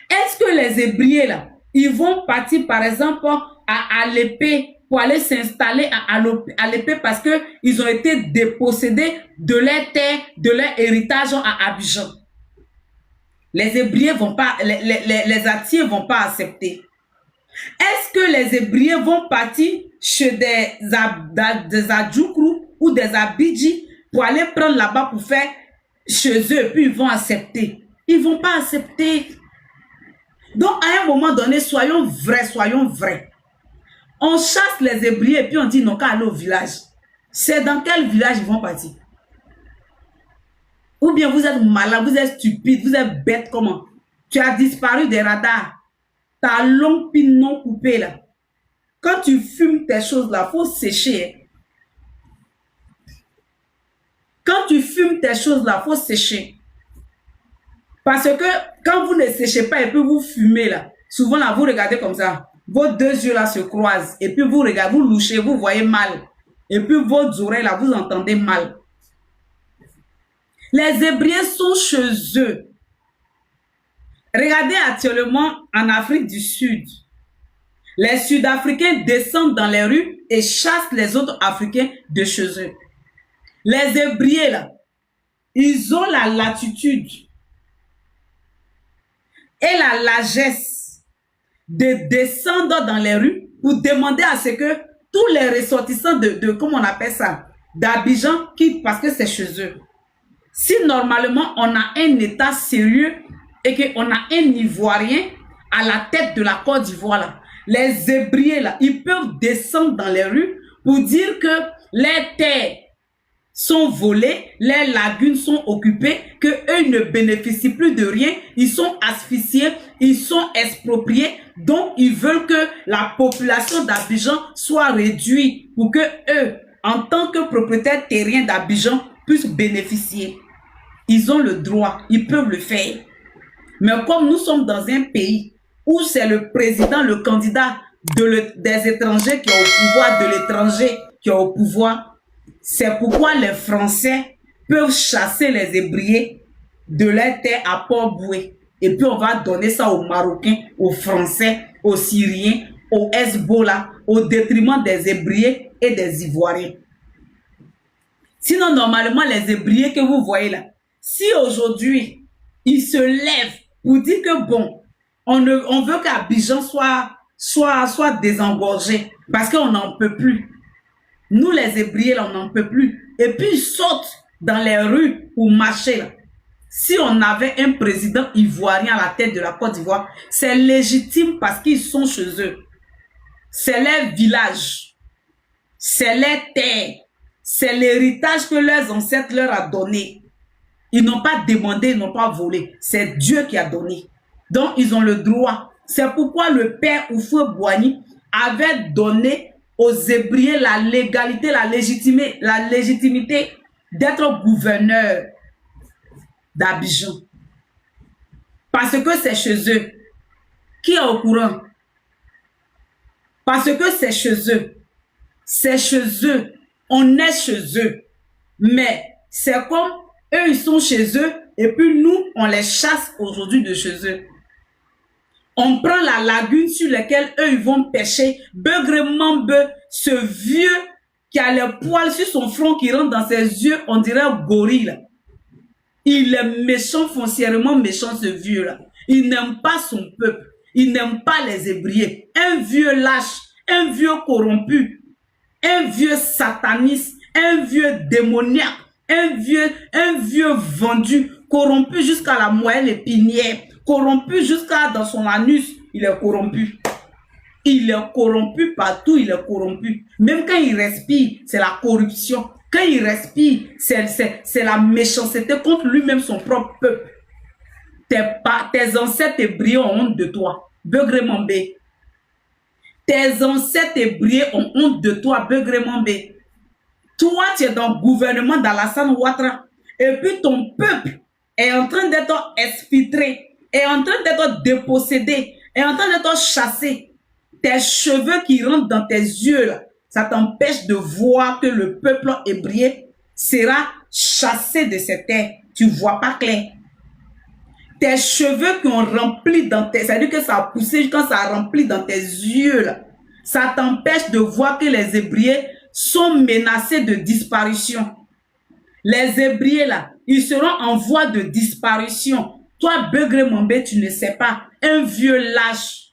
Est-ce que les Hébreux là, ils vont partir par exemple à Alépé pour aller s'installer à Alépé parce que ils ont été dépossédés de leur terre, de leur héritage à Abidjan? Les Hébreux vont pas, les Atiers vont pas accepter. Est-ce que les Hébreux vont partir chez des Adjoukrou ou des Abidji pour aller prendre là-bas pour faire chez eux et puis ils vont accepter? Ils vont pas accepter. Donc à un moment donné, soyons vrais, soyons vrais. On chasse les Hébreux et puis on dit non qu'à aller au village. C'est dans quel village ils vont partir? Ou bien vous êtes malade, vous êtes stupide, vous êtes bête comment? Tu as disparu des radars. Ta longue pine non coupée là. Quand tu fumes tes choses là, il faut sécher. Quand tu fumes tes choses là, il faut sécher. Parce que quand vous ne séchez pas et puis vous fumez là, souvent là, vous regardez comme ça. Vos deux yeux là se croisent. Et puis vous regardez, vous louchez, vous voyez mal. Et puis vos oreilles là, vous entendez mal. Les Hébreux sont chez eux. Regardez actuellement en Afrique du Sud. Les Sud-Africains descendent dans les rues et chassent les autres Africains de chez eux. Les Hébreux là, ils ont la latitude et la largesse de descendre dans les rues pour demander à ce que tous les ressortissants comment on appelle ça, d'Abidjan quittent parce que c'est chez eux. Si normalement on a un État sérieux et qu'on a un Ivoirien à la tête de la Côte d'Ivoire là, les Hébreux là, ils peuvent descendre dans les rues pour dire que les terres sont volées, les lagunes sont occupées, que eux ne bénéficient plus de rien, ils sont asphyxiés, ils sont expropriés, donc ils veulent que la population d'Abidjan soit réduite pour que eux, en tant que propriétaires terriens d'Abidjan, puissent bénéficier. Ils ont le droit, ils peuvent le faire. Mais comme nous sommes dans un pays où c'est le président, le candidat des étrangers qui est au pouvoir, de l'étranger qui est au pouvoir, c'est pourquoi les Français peuvent chasser les Hébreux de leur terre à Port-Boué. Et puis on va donner ça aux Marocains, aux Français, aux Syriens, aux Hezbollah, au détriment des Hébreux et des Ivoiriens. Sinon, normalement, les Hébreux que vous voyez là, si aujourd'hui, ils se lèvent pour dire que bon, on veut qu'Abidjan soit désengorgé parce qu'on n'en peut plus. Nous, les Hébreux, là, on n'en peut plus. Et puis, ils sautent dans les rues pour marcher là. Si on avait un président ivoirien à la tête de la Côte d'Ivoire, c'est légitime parce qu'ils sont chez eux. C'est leur village. C'est leur terre. C'est l'héritage que leurs ancêtres leur a donné. Ils n'ont pas demandé, ils n'ont pas volé. C'est Dieu qui a donné. Donc, ils ont le droit. C'est pourquoi le père Houphouët-Boigny avait donné aux Hébreux la légalité, la légitimité d'être gouverneur d'Abidjan. Parce que c'est chez eux. Qui est au courant? Parce que c'est chez eux. C'est chez eux. On est chez eux. Mais c'est comme eux, ils sont chez eux et puis nous, on les chasse aujourd'hui de chez eux. On prend la lagune sur laquelle eux, ils vont pêcher. Begremambe, ce vieux qui a les poils sur son front qui rentre dans ses yeux, on dirait un gorille. Il est méchant, foncièrement méchant, ce vieux-là. Il n'aime pas son peuple. Il n'aime pas les Hébreux. Un vieux lâche, un vieux corrompu, un vieux sataniste, un vieux démoniaque, un vieux vendu, corrompu jusqu'à la moelle épinière, corrompu jusqu'à dans son anus. il est corrompu. Il est corrompu partout, il est corrompu. Même quand il respire, c'est la corruption. Quand il respire, c'est la méchanceté contre lui-même, son propre peuple. Tes ancêtres hébreux ont honte de toi. Begremembe. Tes ancêtres hébreux ont honte de toi. Begremembe. Toi, tu es dans le gouvernement d'Alassane Ouattara. Et puis ton peuple est en train d'être exfiltré, est en train d'être dépossédé, est en train d'être chassé. Tes cheveux qui rentrent dans tes yeux, là, ça t'empêche de voir que le peuple hébreu sera chassé de cette terre. Tu ne vois pas clair. Tes cheveux qui ont rempli dans tes... C'est-à-dire que ça a poussé quand ça a rempli dans tes yeux, là. Ça t'empêche de voir que les Hébreux sont menacés de disparition. Les Hébreux, là, ils seront en voie de disparition. Toi, Begremembe, tu ne sais pas. Un vieux lâche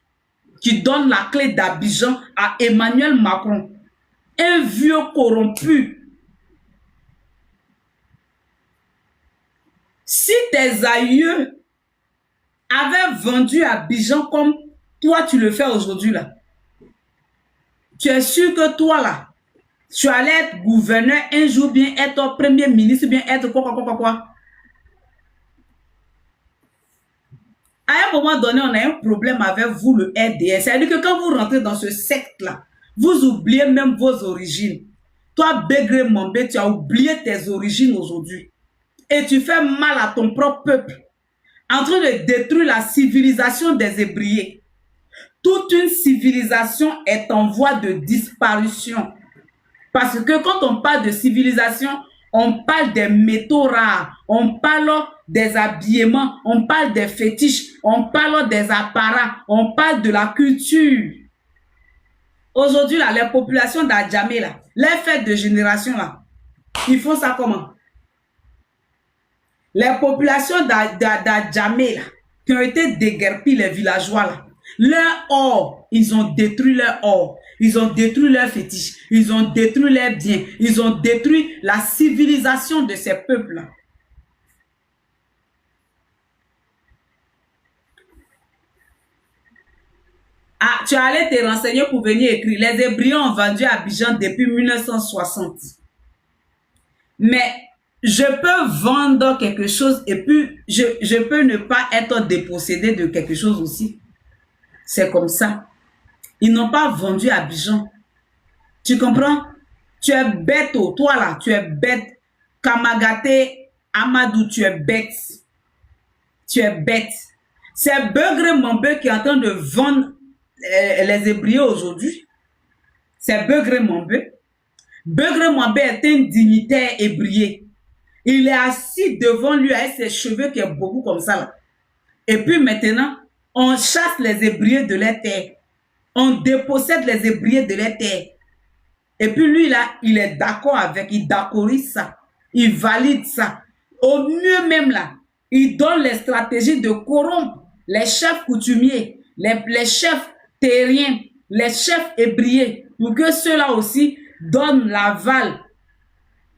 qui donne la clé d'Abidjan à Emmanuel Macron. Un vieux corrompu. Si tes aïeux avaient vendu Abidjan comme toi tu le fais aujourd'hui là, tu es sûr que toi là, tu allais être gouverneur un jour, bien être premier ministre, bien être quoi. À un moment donné, on a un problème avec vous, le RDS. C'est-à-dire que quand vous rentrez dans ce secte-là, vous oubliez même vos origines. Toi, Begremembe, tu as oublié tes origines aujourd'hui. Et tu fais mal à ton propre peuple. En train de détruire la civilisation des Hébreux. Toute une civilisation est en voie de disparition. Parce que quand on parle de civilisation, on parle des métaux rares, on parle des habillements, on parle des fétiches, on parle des apparats, on parle de la culture. Aujourd'hui, là, les populations d'Adjamé, là, les fêtes de génération, là, ils font ça comment? Les populations d'Adjamé, là, qui ont été déguerpies, les villageois, là, leur or, ils ont détruit leur or. Ils ont détruit leurs fétiches. Ils ont détruit leurs biens. Ils ont détruit la civilisation de ces peuples-là. Ah, tu allais te renseigner pour venir écrire. Les Hébreux ont vendu Abidjan depuis 1960. Mais je peux vendre quelque chose et puis je peux ne pas être dépossédé de quelque chose aussi. C'est comme ça. Ils n'ont pas vendu Abidjan. Tu comprends? Tu es bête, toi là, tu es bête. Kamagate Amadou, tu es bête. Tu es bête. C'est Begremembe qui est en train de vendre les Hébreux aujourd'hui. C'est Begremembe. Begremembe est un dignitaire hébreu. Il est assis devant lui avec ses cheveux qui est beaucoup comme ça là. Et puis maintenant, on chasse les Hébreux de leur terre. On dépossède les Hébreux de leur terre. Et puis lui là, il est d'accord avec, il d'accorise ça. Il valide ça. Au mieux même là, il donne les stratégies de corrompre les chefs coutumiers, les chefs terriens, les chefs hébreux, pour que ceux-là aussi donnent l'aval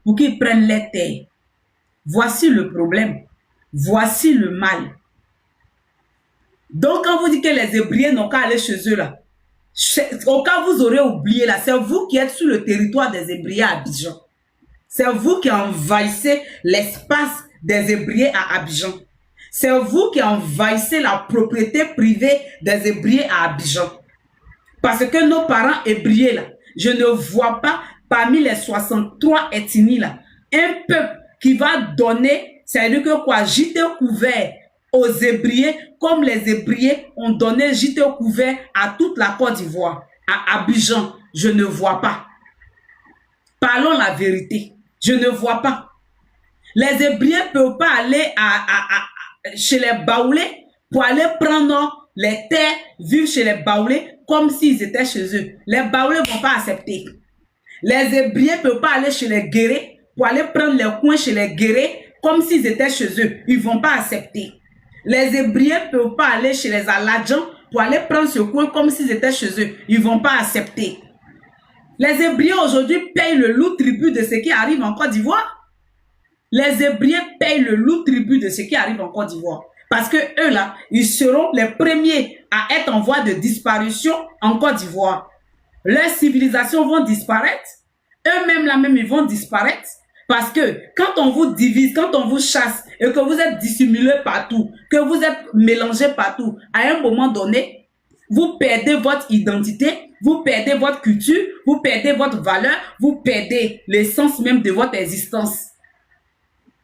pour qu'ils prennent les terres. Voici le problème. Voici le mal. Donc quand vous dites que les Hébreux n'ont qu'à aller chez eux là, au cas où vous aurez oublié là, c'est vous qui êtes sur le territoire des Hébreux à Abidjan. C'est vous qui envahissez l'espace des Hébreux à Abidjan. C'est vous qui envahissez la propriété privée des Hébreux à Abidjan. Parce que nos parents hébreux là, je ne vois pas parmi les 63 ethnies là, un peuple qui va donner, c'est-à-dire que quoi, gîte couvert aux Hébreux, comme les Hébreux ont donné gîte couvert à toute la Côte d'Ivoire, à Abidjan. Je ne vois pas. Parlons la vérité. Je ne vois pas. Les Hébreux ne peuvent pas aller chez les Baoulés pour aller prendre les terres, vivre chez les Baoulés comme s'ils étaient chez eux. Les Baoulés ne vont pas accepter. Les Hébreux ne peuvent pas aller chez les Guérés pour aller prendre les coins chez les Guérés comme s'ils étaient chez eux. Ils ne vont pas accepter. Les Hébreux ne peuvent pas aller chez les Aladjans pour aller prendre ce coin comme s'ils étaient chez eux. Ils ne vont pas accepter. Les Hébreux aujourd'hui payent le lourd tribut de ce qui arrive en Côte d'Ivoire. Les Hébreux payent le lourd tribut de ce qui arrive en Côte d'Ivoire. Parce que eux là, ils seront les premiers à être en voie de disparition en Côte d'Ivoire. Leurs civilisations vont disparaître. Eux-mêmes là-même, ils vont disparaître. Parce que quand on vous divise, quand on vous chasse et que vous êtes dissimulés partout, que vous êtes mélangés partout, à un moment donné, vous perdez votre identité, vous perdez votre culture, vous perdez votre valeur, vous perdez l'essence même de votre existence.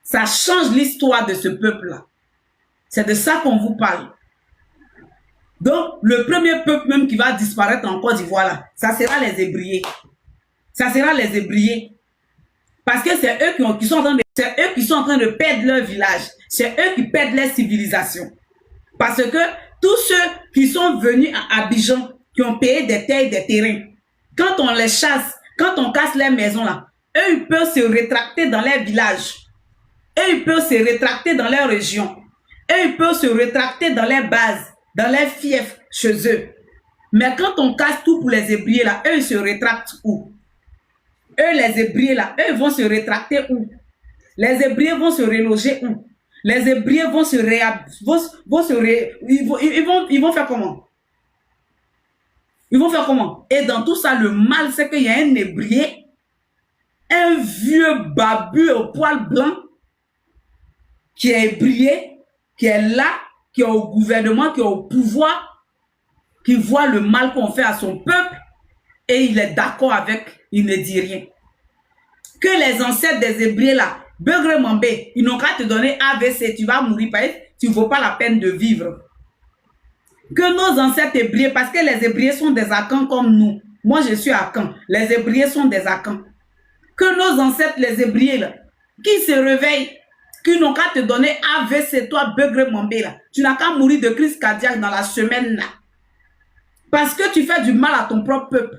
Ça change l'histoire de ce peuple-là. C'est de ça qu'on vous parle. Donc, le premier peuple même qui va disparaître en Côte d'Ivoire, là, ça sera les Hébriers. Ça sera les Hébriers. Parce que c'est eux qui sont en train de perdre leur village. C'est eux qui perdent leur civilisation. Parce que tous ceux qui sont venus à Abidjan, qui ont payé des terres et des terrains, quand on les chasse, quand on casse leurs maisons là, eux ils peuvent se rétracter dans leur village. Eux ils peuvent se rétracter dans leur région. Eux ils peuvent se rétracter dans leurs bases, dans leurs fiefs chez eux. Mais quand on casse tout pour les Hébriers là, eux ils se rétractent où? Eux, les Hébriers là, eux vont se rétracter où? Les Hébriers vont se reloger où? Les Hébriers vont ils vont faire comment? Ils vont faire comment? Et dans tout ça, le mal, c'est qu'il y a un Hébrier, un vieux babu au poil blanc, qui est Hébrier, qui est là, qui est au gouvernement, qui est au pouvoir, qui voit le mal qu'on fait à son peuple, et il est d'accord avec, il ne dit rien. Que les ancêtres des Hébriers là, Beugre Mambé, ils n'ont qu'à te donner AVC, tu vas mourir parce que tu ne vaux pas la peine de vivre. Que nos ancêtres Hébriers, parce que les Hébriers sont des Akans comme nous. Moi je suis Akan, les Hébriers sont des Akans. Que nos ancêtres les Hébriers là, qui se réveillent, qui n'ont qu'à te donner AVC, toi Beugre Mambé là, tu n'as qu'à mourir de crise cardiaque dans la semaine là. Parce que tu fais du mal à ton propre peuple.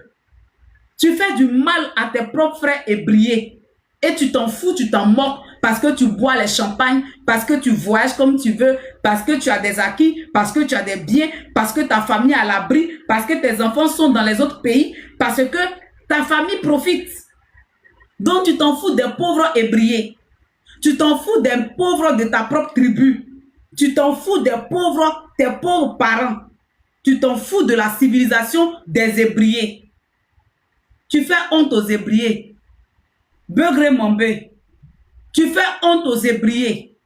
Tu fais du mal à tes propres frères Hébriers. Et tu t'en fous, tu t'en moques parce que tu bois les champagnes, parce que tu voyages comme tu veux, parce que tu as des acquis, parce que tu as des biens, parce que ta famille est à l'abri, parce que tes enfants sont dans les autres pays, parce que ta famille profite. Donc tu t'en fous des pauvres Hébriers. Tu t'en fous des pauvres de ta propre tribu. Tu t'en fous des pauvres, tes pauvres parents. Tu t'en fous de la civilisation des Hébriers. Tu fais honte aux Hébriers. Beugre Mambé, tu fais honte aux Hébriers.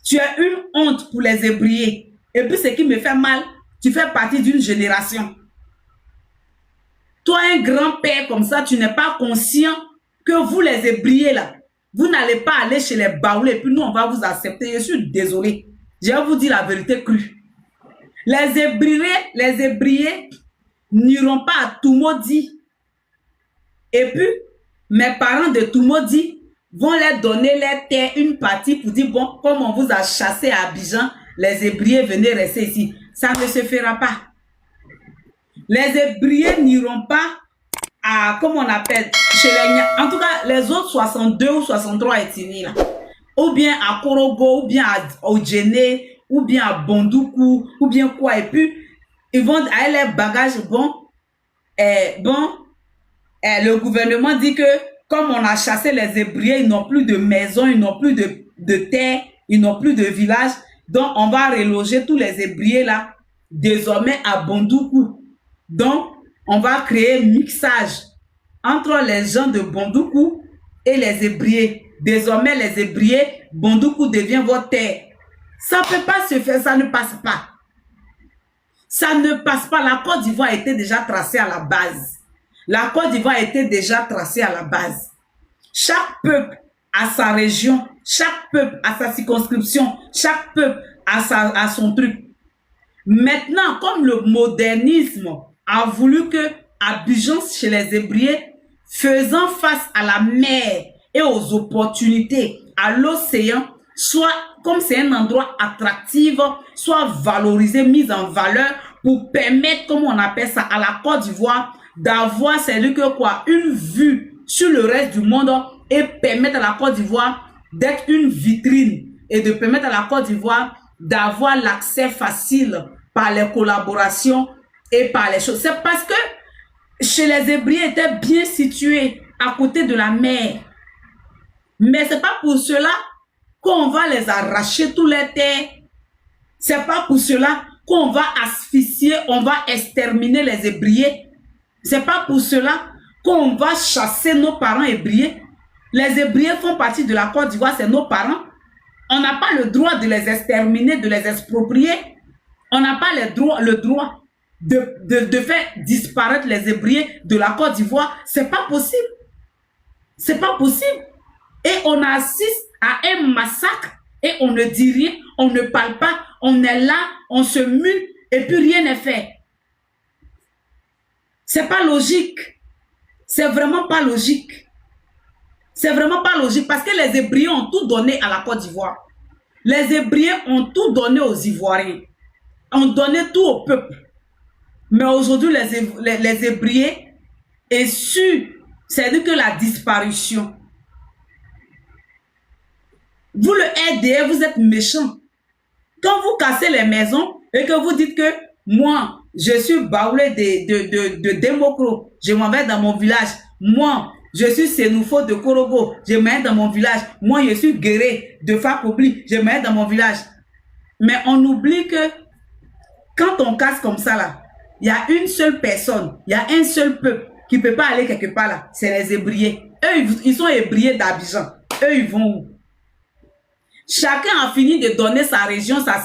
Tu as une honte pour les Hébriers. Et puis ce qui me fait mal, tu fais partie d'une génération. Toi, un grand-père comme ça, tu n'es pas conscient que vous, les Hébriers, là, vous n'allez pas aller chez les Baoulés et puis nous, on va vous accepter. Je suis désolé. Je vais vous dire la vérité crue. Les Hébriers n'iront pas à Toumaudi. Et puis, mes parents de Toumaudi vont leur donner leur terre, une partie pour dire, bon, comme on vous a chassé à Abidjan, les Hébriers venez rester ici. Ça ne se fera pas. Les Hébriers n'iront pas à, comment on appelle, chez les, en tout cas, les autres 62 ou 63 ethnies, là, ou bien à Korogo, ou bien à Odjene, ou bien à Bondoukou, ou bien quoi, et puis, ils vont avec les bagages, le gouvernement dit que comme on a chassé les Hébriers, ils n'ont plus de maison, ils n'ont plus de terre, ils n'ont plus de village. Donc, on va reloger tous les Hébriers là, désormais à Bondoukou. Donc, on va créer un mixage entre les gens de Bondoukou et les Hébriers. Désormais, les Hébriers, Bondoukou devient votre terre. Ça ne peut pas se faire, ça ne passe pas. Ça ne passe pas. La Côte d'Ivoire était déjà tracée à la base. La Côte d'Ivoire était déjà tracée à la base. Chaque peuple a sa région, chaque peuple a sa circonscription, chaque peuple a son truc. Maintenant, comme le modernisme a voulu que Abidjan, chez les Hébriers, faisant face à la mer et aux opportunités, à l'océan, soit, comme c'est un endroit attractif, soit valorisé, mis en valeur pour permettre, comme on appelle ça, à la Côte d'Ivoire, d'avoir, c'est-à-dire que quoi, une vue sur le reste du monde et permettre à la Côte d'Ivoire d'être une vitrine et de permettre à la Côte d'Ivoire d'avoir l'accès facile par les collaborations et par les choses. C'est parce que chez les Hébriers étaient bien situés à côté de la mer. Mais c'est pas pour cela qu'on va les arracher tous les terres C'est pas pour cela qu'on va asphyxier, on va exterminer les ébriers. C'est pas pour cela qu'on va chasser nos parents ébriés. Les ébriés font partie de la Côte d'Ivoire, c'est nos parents. On n'a pas le droit de les exterminer, de les exproprier. On n'a pas le droit de faire disparaître les ébriés de la Côte d'Ivoire. C'est pas possible. C'est pas possible. Et on assiste à un massacre et on ne dit rien, on ne parle pas, on est là, on se mue et puis rien n'est fait. C'est pas logique. C'est vraiment pas logique. C'est vraiment pas logique parce que les Hébrieux ont tout donné à la Côte d'Ivoire. Les Hébrieux ont tout donné aux Ivoiriens. Ont donné tout au peuple. Mais aujourd'hui, les Hébrieux est sûr, c'est-à-dire que la disparition. Vous le RDR, vous êtes méchant. Quand vous cassez les maisons et que vous dites que moi, je suis baoulé de Démocro, je m'en vais dans mon village. Moi, je suis Sénoufo de Korogo, je m'en vais dans mon village. Moi, je suis Guéré de Fakobli, je m'en vais dans mon village. Mais on oublie que quand on casse comme ça là, il y a une seule personne, il y a un seul peuple qui ne peut pas aller quelque part là, c'est les Hébrieux. Eux, ils sont Hébrieux d'Abidjan. Eux, ils vont où? Chacun a fini de donner sa région, sa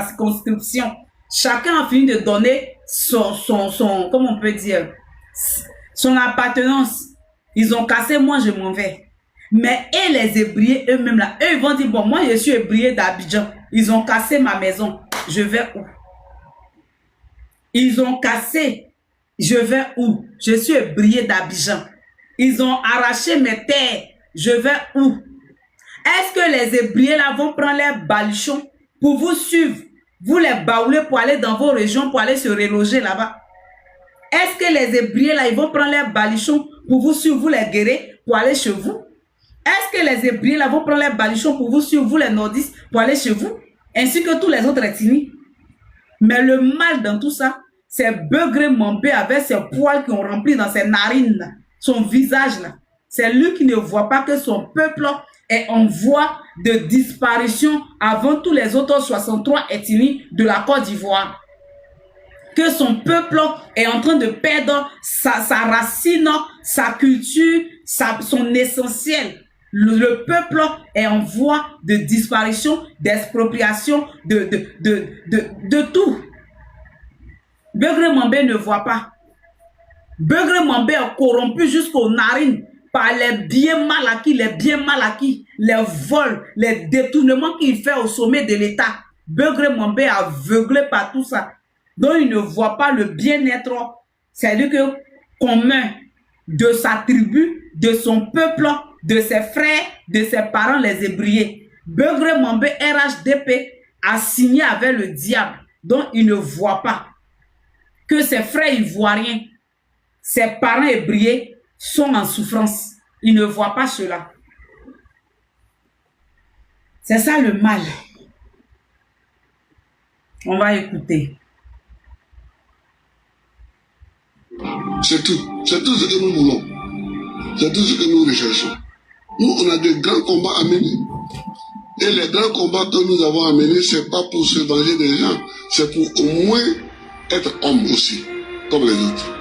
circonscription. Chacun a fini de donner son comment on peut dire, son appartenance. Ils ont cassé, moi je m'en vais. Mais et les Hébrieux eux-mêmes là, eux ils vont dire, bon, moi je suis Hébrieux d'Abidjan. Ils ont cassé ma maison. Je vais où? Ils ont cassé. Je vais où? Je suis Hébrieux d'Abidjan. Ils ont arraché mes terres. Je vais où? Est-ce que les Hébrieux là vont prendre les baluchons pour vous suivre? Vous les baoulez pour aller dans vos régions, pour aller se reloger là-bas? Est-ce que les Hébrieux là, ils vont prendre les baluchons pour vous suivre, vous les guérez, pour aller chez vous? Est-ce que les Hébrieux là vont prendre les baluchons pour vous suivre, vous les nordistes, pour aller chez vous? Ainsi que tous les autres ethnies. Mais le mal dans tout ça, c'est Begré Mambé avec ses poils qui ont rempli dans ses narines, son visage là. C'est lui qui ne voit pas que son peuple est en voie de disparition avant tous les autres 63 ethnies de la Côte d'Ivoire. Que son peuple est en train de perdre sa racine, sa culture, son essentiel. Le peuple est en voie de disparition, d'expropriation, de tout. Begré Mambé ne voit pas. Begré Mambé est corrompu jusqu'aux narines par les biens mal acquis, les vols, les détournements qu'il fait au sommet de l'État. Begré Mambé est aveuglé par tout ça. Donc il ne voit pas le bien-être, c'est-à-dire que commun de sa tribu, de son peuple, de ses frères, de ses parents, les Hébrieux. Begré Mambé RHDP a signé avec le diable. Donc il ne voit pas que ses frères ivoiriens, ses parents Hébrieux sont en souffrance. Il ne voit pas cela. C'est ça le mal. On va écouter. C'est tout. C'est tout ce que nous voulons. C'est tout ce que nous recherchons. Nous, on a des grands combats à mener. Et les grands combats que nous avons à mener, ce n'est pas pour se venger des gens. C'est pour au moins être homme aussi, comme les autres.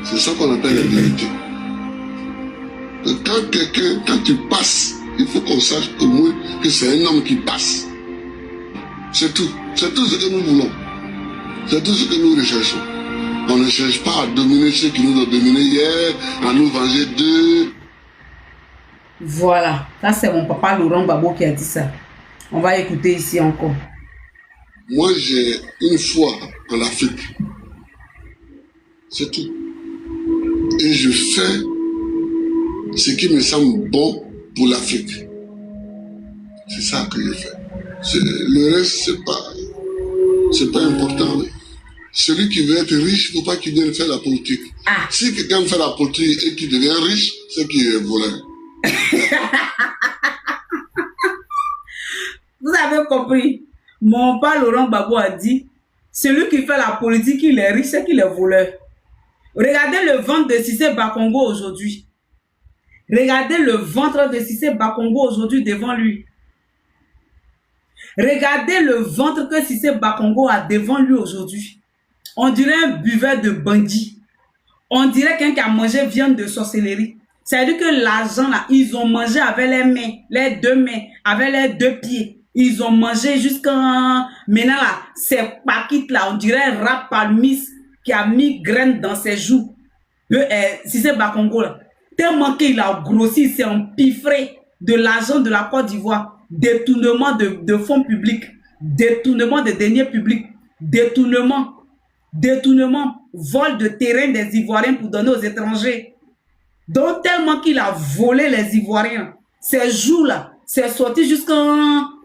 C'est ça qu'on appelle la vérité. Quand tu passes, il faut qu'on sache au moins que c'est un homme qui passe. C'est tout. C'est tout ce que nous voulons. C'est tout ce que nous recherchons. On ne cherche pas à dominer ceux qui nous ont dominés hier, à nous venger d'eux. Voilà. Ça, c'est mon papa Laurent Gbagbo qui a dit ça. On va écouter ici encore. Moi, j'ai une foi en l'Afrique. C'est tout. Et je fais ce qui me semble bon pour l'Afrique. C'est ça que je fais. Le reste, c'est pas important. Celui qui veut être riche, il ne faut pas qu'il vienne faire la politique. Ah. Si quelqu'un fait la politique et qu'il devient riche, c'est qu'il est voleur. Vous avez compris. Mon père Laurent Gbagbo a dit, celui qui fait la politique, il est riche, c'est qu'il est voleur. Regardez le ventre de Cissé Bakongo aujourd'hui. Regardez le ventre de Cissé Bakongo aujourd'hui devant lui. Regardez le ventre que Cissé Bakongo a devant lui aujourd'hui. On dirait un buveur de bandit. On dirait quelqu'un qui a mangé viande de sorcellerie. C'est-à-dire que l'argent là, ils ont mangé avec les mains, les deux mains, avec les deux pieds. Ils ont mangé jusqu'à... Maintenant là, ces paquites là, on dirait un rat palmis qui a mis graine dans ses joues. Cissé Bakongo là. Tellement qu'il a grossi, il s'est empiffré de l'argent de la Côte d'Ivoire. Détournement de fonds publics, détournement de deniers publics, détournement, vol de terrain des Ivoiriens pour donner aux étrangers. Donc tellement qu'il a volé les Ivoiriens, ces jours-là, c'est sorti jusqu'à,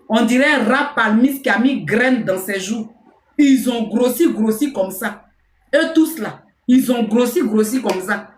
on dirait un rat palmis qui a mis graine dans ses joues. Ils ont grossi comme ça. Eux tous là, ils ont grossi comme ça.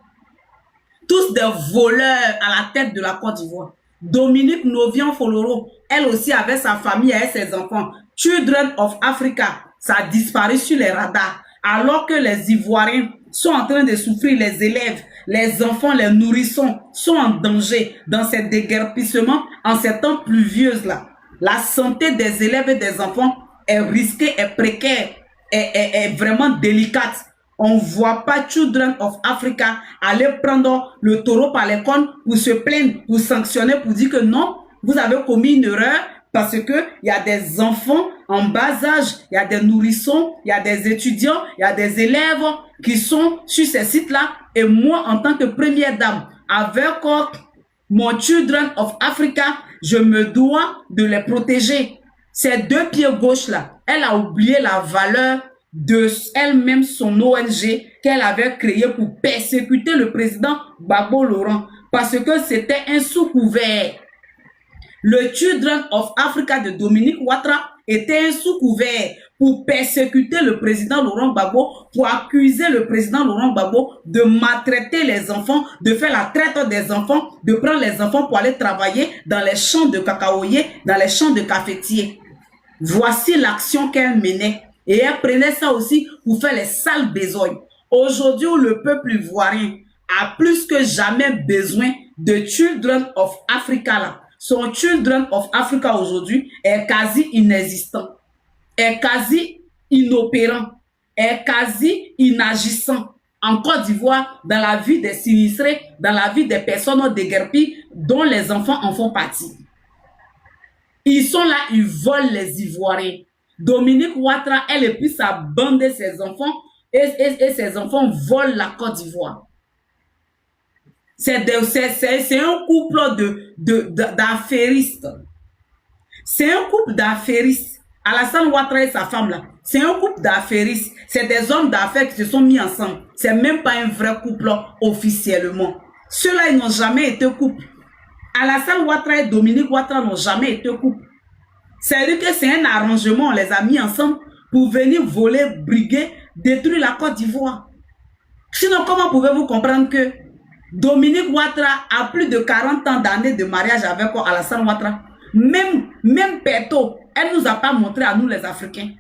Tous des voleurs à la tête de la Côte d'Ivoire. Dominique Novian Foloro, elle aussi avec sa famille et ses enfants. Children of Africa, ça a disparu sur les radars. Alors que les Ivoiriens sont en train de souffrir, les élèves, les enfants, les nourrissons sont en danger dans ces déguerpissements en ces temps pluvieux là. La santé des élèves et des enfants est risquée, est précaire, est vraiment délicate. On ne voit pas Children of Africa aller prendre le taureau par les cornes pour se plaindre, pour sanctionner, pour dire que non, vous avez commis une erreur parce qu'il y a des enfants en bas âge, il y a des nourrissons, il y a des étudiants, il y a des élèves qui sont sur ces sites-là. Et moi, en tant que première dame, avec mon Children of Africa, je me dois de les protéger. Ces deux pieds gauche-là, elle a oublié la valeur de elle-même son ONG qu'elle avait créée pour persécuter le président Gbagbo Laurent parce que c'était un sous-couvert. Le Children of Africa de Dominique Ouattara était un sous-couvert pour persécuter le président Laurent Gbagbo, pour accuser le président Laurent Gbagbo de maltraiter les enfants, de faire la traite des enfants, de prendre les enfants pour aller travailler dans les champs de cacaoyers, dans les champs de cafetiers. Voici l'action qu'elle menait. Et elle prenait ça aussi pour faire les sales besognes. Aujourd'hui, le peuple ivoirien a plus que jamais besoin de Children of Africa là. Son Children of Africa aujourd'hui est quasi inexistant, est quasi inopérant, est quasi inagissant en Côte d'Ivoire dans la vie des sinistrés, dans la vie des personnes déguerpies dont les enfants en font partie. Ils sont là, ils volent les Ivoiriens. Dominique Ouattara, elle et puis sa bande de ses enfants, et ses enfants volent la Côte d'Ivoire. C'est un couple d'affairistes. C'est un couple d'affairistes. Alassane Ouattara et sa femme là, c'est un couple d'affairistes. C'est des hommes d'affaires qui se sont mis ensemble. C'est même pas un vrai couple officiellement. Ceux-là, ils n'ont jamais été couple. Alassane Ouattara et Dominique Ouattara n'ont jamais été couple. C'est-à-dire que c'est un arrangement, on les a mis ensemble pour venir voler, briguer, détruire la Côte d'Ivoire. Sinon, comment pouvez-vous comprendre que Dominique Ouattara a plus de 40 ans d'années de mariage avec Alassane Ouattara? Même Peto, elle ne nous a pas montré à nous les Africains.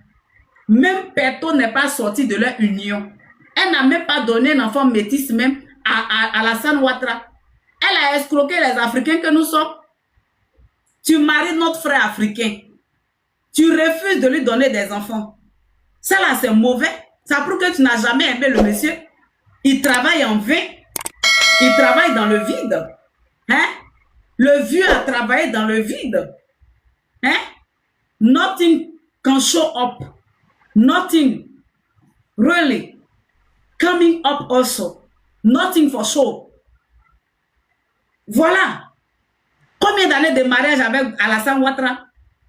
Même Peto n'est pas sorti de leur union. Elle n'a même pas donné un enfant métis même à Alassane Ouattara. Elle a escroqué les Africains que nous sommes. Tu maries notre frère africain. Tu refuses de lui donner des enfants. Ça là, c'est mauvais. Ça prouve que tu n'as jamais aimé le monsieur. Il travaille en vain. Il travaille dans le vide. Hein? Le vieux a travaillé dans le vide. Hein? Nothing can show up. Nothing really coming up also. Nothing for show. Voilà. Combien d'années de mariage avec Alassane Ouattara?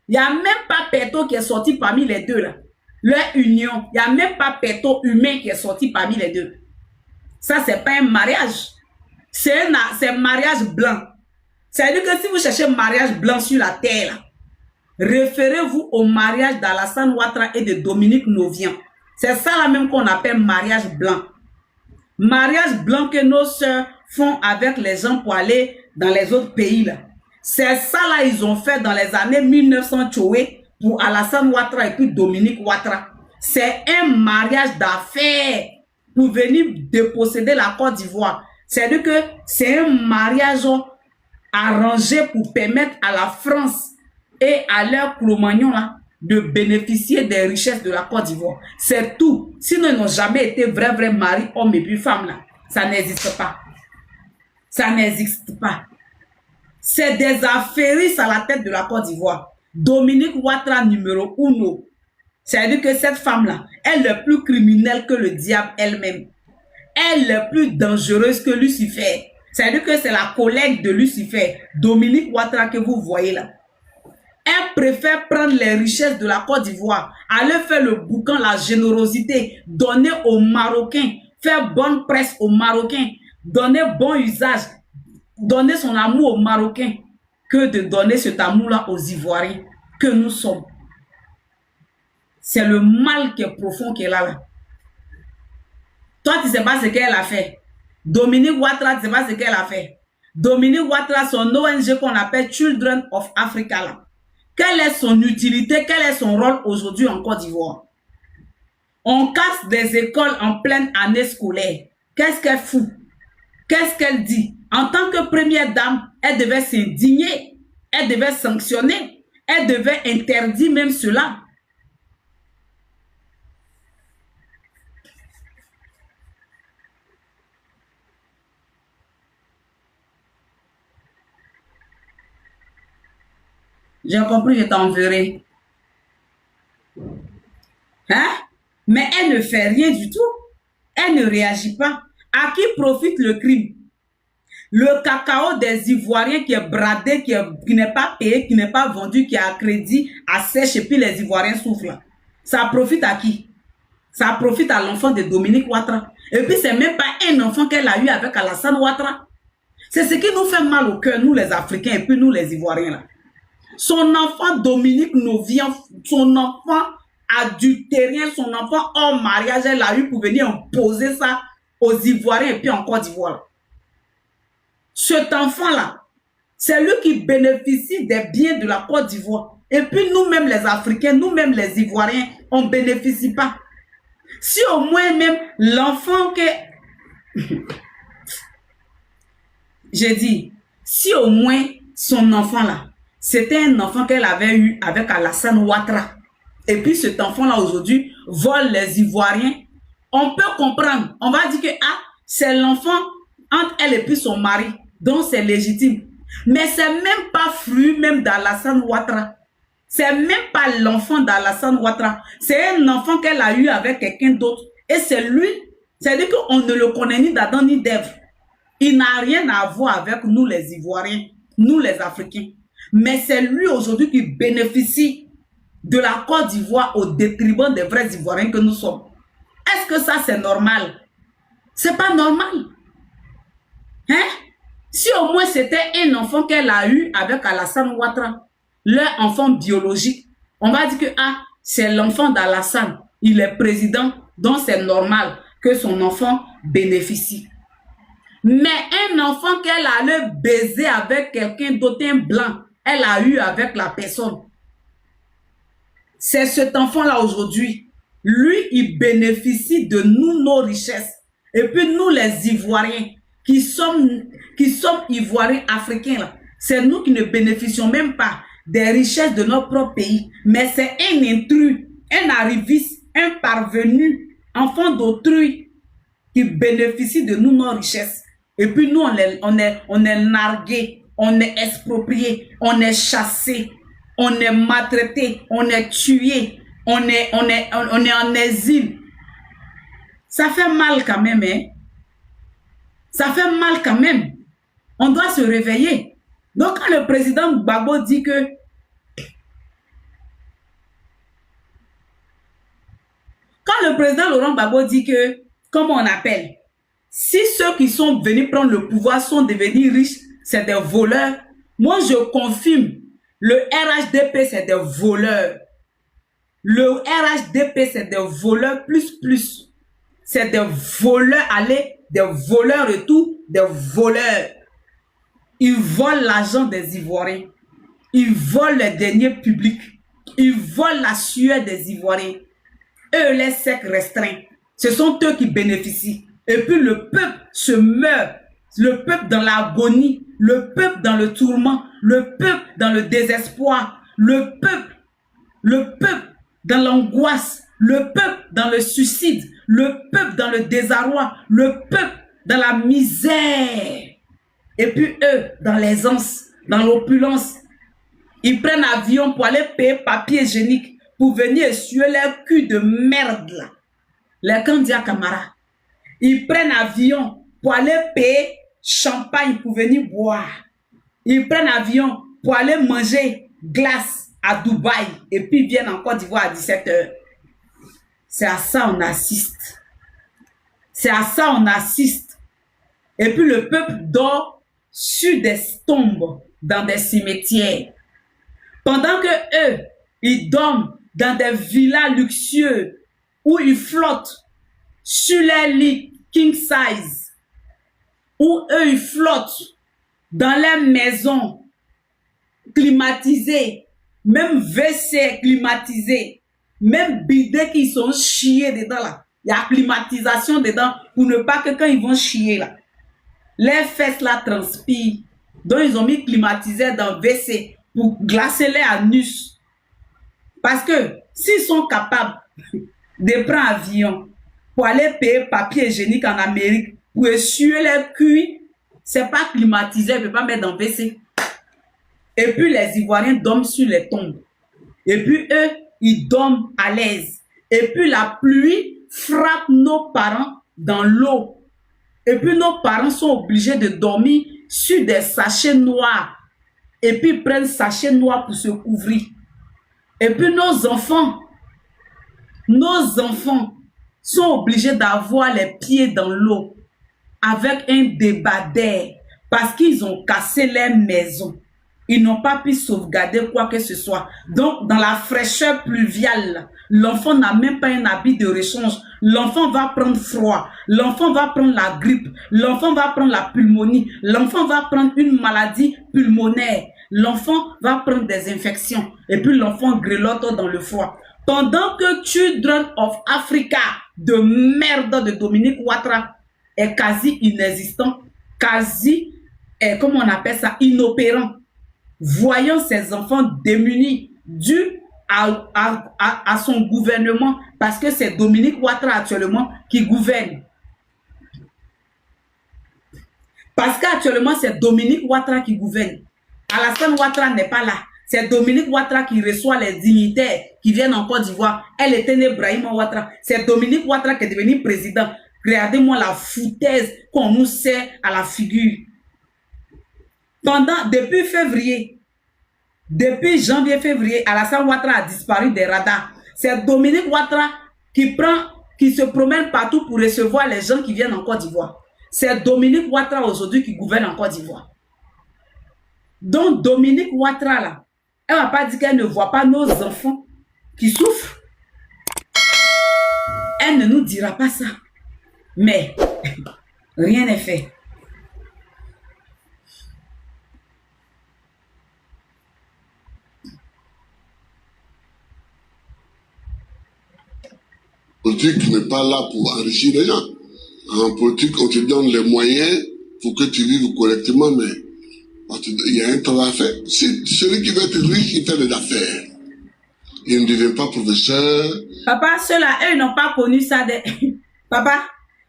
Il n'y a même pas Peto qui est sorti parmi les deux là. Leur union, il n'y a même pas Peto humain qui est sorti parmi les deux. Ça, c'est pas un mariage. C'est un mariage blanc. C'est-à-dire que si vous cherchez un mariage blanc sur la terre, référez-vous au mariage d'Alassane Ouattara et de Dominique Novian. C'est ça là même qu'on appelle mariage blanc. Mariage blanc que nos sœurs font avec les gens pour aller dans les autres pays là. C'est ça là ils ont fait dans les années 1900 pour Alassane Ouattara et puis Dominique Ouattara. C'est un mariage d'affaires pour venir déposséder la Côte d'Ivoire. C'est-à-dire que c'est un mariage arrangé pour permettre à la France et à leur Cro-Magnon là de bénéficier des richesses de la Côte d'Ivoire. C'est tout. Sinon, ils n'ont jamais été vrais maris, hommes et puis femmes là. Ça n'existe pas. Ça n'existe pas. C'est des affairistes à la tête de la Côte d'Ivoire. Dominique Ouattara numéro 1. C'est-à-dire que cette femme-là, elle est plus criminelle que le diable elle-même. Elle est plus dangereuse que Lucifer. C'est-à-dire que c'est la collègue de Lucifer, Dominique Ouattara, que vous voyez là. Elle préfère prendre les richesses de la Côte d'Ivoire, aller faire le boucan, la générosité, donner aux Marocains, faire bonne presse aux Marocains, donner bon usage, donner son amour aux Marocains, que de donner cet amour-là aux Ivoiriens que nous sommes. C'est le mal qui est profond qu'elle a là. Toi, tu ne sais pas ce qu'elle a fait. Dominique Ouattara, tu ne sais pas ce qu'elle a fait. Dominique Ouattara, son ONG qu'on appelle Children of Africa là. Quelle est son utilité, quel est son rôle aujourd'hui en Côte d'Ivoire? On casse des écoles en pleine année scolaire. Qu'est-ce qu'elle fout? Qu'est-ce qu'elle dit? En tant que première dame, elle devait s'indigner, elle devait sanctionner, elle devait interdire même cela. J'ai compris, je t'enverrai. Hein? Mais elle ne fait rien du tout. Elle ne réagit pas. À qui profite le crime? Le cacao des Ivoiriens qui est bradé, qui n'est pas payé, qui n'est pas vendu, qui est à crédit, à sèche, et puis les Ivoiriens souffrent. Ça profite à qui? Ça profite à l'enfant de Dominique Ouattara. Et puis, c'est même pas un enfant qu'elle a eu avec Alassane Ouattara. C'est ce qui nous fait mal au cœur, nous les Africains, et puis nous les Ivoiriens là. Son enfant Dominique Novian, son enfant adultérien, son enfant hors mariage, elle a eu pour venir imposer ça aux Ivoiriens et puis en Côte d'Ivoire. Cet enfant-là, c'est lui qui bénéficie des biens de la Côte d'Ivoire. Et puis nous-mêmes les Africains, nous-mêmes les Ivoiriens, on ne bénéficie pas. Si au moins même l'enfant que... J'ai dit, si au moins son enfant-là, c'était un enfant qu'elle avait eu avec Alassane Ouattara. Et puis cet enfant-là aujourd'hui vole les Ivoiriens. On peut comprendre. On va dire que ah, c'est l'enfant entre elle et puis son mari. Donc c'est légitime. Mais c'est même pas fruit même d'Alassane Ouattara. C'est même pas l'enfant d'Alassane Ouattara. C'est un enfant qu'elle a eu avec quelqu'un d'autre. Et c'est lui. C'est-à-dire qu'on ne le connaît ni d'Adam ni d'Ève. Il n'a rien à voir avec nous les Ivoiriens, nous les Africains. Mais c'est lui aujourd'hui qui bénéficie de la Côte d'Ivoire au détriment des vrais Ivoiriens que nous sommes. Est-ce que ça c'est normal? C'est pas normal. Hein? Si au moins c'était un enfant qu'elle a eu avec Alassane Ouattara, leur enfant biologique, on va dire que ah, c'est l'enfant d'Alassane, il est président, donc c'est normal que son enfant bénéficie. Mais un enfant qu'elle allait baiser avec quelqu'un d'autre, un blanc, elle a eu avec la personne. C'est cet enfant-là aujourd'hui. Lui, il bénéficie de nous, nos richesses. Et puis nous, les Ivoiriens, qui sommes Ivoiriens africains, c'est nous qui ne bénéficions même pas des richesses de notre propre pays. Mais c'est un intrus, un arriviste, un parvenu, enfant d'autrui, qui bénéficie de nous, nos richesses. Et puis nous, on est nargués, on est expropriés, on est chassés, on est maltraités, on est tués, on est en exil. Ça fait mal quand même, hein? Ça fait mal quand même. On doit se réveiller. Donc quand le président Gbagbo dit que quand le président Laurent Gbagbo dit que, comment on appelle, si ceux qui sont venus prendre le pouvoir sont devenus riches, c'est des voleurs. Moi, je confirme, le RHDP, c'est des voleurs. Le RHDP, c'est des voleurs plus. C'est des voleurs aller, des voleurs et tout, des voleurs. Ils volent l'argent des Ivoiriens. Ils volent les deniers publics. Ils volent la sueur des Ivoiriens. Eux, les secs restreints, ce sont eux qui bénéficient. Et puis le peuple se meurt, le peuple dans l'agonie, le peuple dans le tourment, le peuple dans le désespoir, le peuple dans l'angoisse, le peuple dans le suicide, le peuple dans le désarroi, le peuple dans la misère. Et puis eux, dans l'aisance, dans l'opulence, ils prennent avion pour aller payer papier hygiénique, pour venir essuyer leur cul de merde là. Les Kandia Camara. Ils prennent avion pour aller payer champagne pour venir boire. Ils prennent avion pour aller manger glace à Dubaï et puis viennent en Côte d'Ivoire à 17 h. C'est à ça on assiste. C'est à ça on assiste. Et puis le peuple dort sur des tombes dans des cimetières. Pendant que eux, ils dorment dans des villas luxueux où ils flottent sur les lits king size, où eux, ils flottent dans les maisons climatisées, même WC climatisé, même bidet qui sont chiés dedans là. Il y a climatisation dedans pour ne pas que quand ils vont chier là, les fesses là transpirent. Donc ils ont mis climatisé dans WC pour glacer les anus. Parce que s'ils sont capables de prendre avion pour aller payer papier hygiénique en Amérique, pour essuyer les cuits, c'est pas climatisé, ils ne peuvent pas mettre dans WC. Et puis les Ivoiriens dorment sur les tombes. Et puis eux, ils dorment à l'aise. Et puis la pluie frappe nos parents dans l'eau. Et puis nos parents sont obligés de dormir sur des sachets noirs. Et puis ils prennent sachets noirs pour se couvrir. Et puis nos enfants sont obligés d'avoir les pieds dans l'eau avec un débardeur parce qu'ils ont cassé leur maison. Ils n'ont pas pu sauvegarder quoi que ce soit. Donc, dans la fraîcheur pluviale, l'enfant n'a même pas un habit de rechange. L'enfant va prendre froid. L'enfant va prendre la grippe. L'enfant va prendre la pulmonie. L'enfant va prendre une maladie pulmonaire. L'enfant va prendre des infections. Et puis, l'enfant grelotte dans le froid. Pendant que Children of Africa de merde de Dominique Ouattara est quasi inexistant, quasi, comment on appelle ça, inopérant. Voyant ses enfants démunis dû à son gouvernement, parce que c'est Dominique Ouattara actuellement qui gouverne. Parce qu'actuellement, c'est Dominique Ouattara qui gouverne. Alassane Ouattara n'est pas là. C'est Dominique Ouattara qui reçoit les dignitaires qui viennent en Côte d'Ivoire. Elle était née Brahima Ouattara. C'est Dominique Ouattara qui est devenu président. Regardez-moi la foutaise qu'on nous sert à la figure. Depuis février, depuis janvier-février, Alassane Ouattara a disparu des radars. C'est Dominique Ouattara qui se promène partout pour recevoir les gens qui viennent en Côte d'Ivoire. C'est Dominique Ouattara aujourd'hui qui gouverne en Côte d'Ivoire. Donc Dominique Ouattara là, elle ne va pas dire qu'elle ne voit pas nos enfants qui souffrent. Elle ne nous dira pas ça. Mais rien n'est fait. Politique n'est pas là pour enrichir les gens. En politique, on te donne les moyens pour que tu vives correctement, mais il y a un travail à faire. Si celui qui veut être riche, il fait des affaires. Il ne devient pas professeur. Papa, ceux-là, eux, ils n'ont pas connu ça. Papa,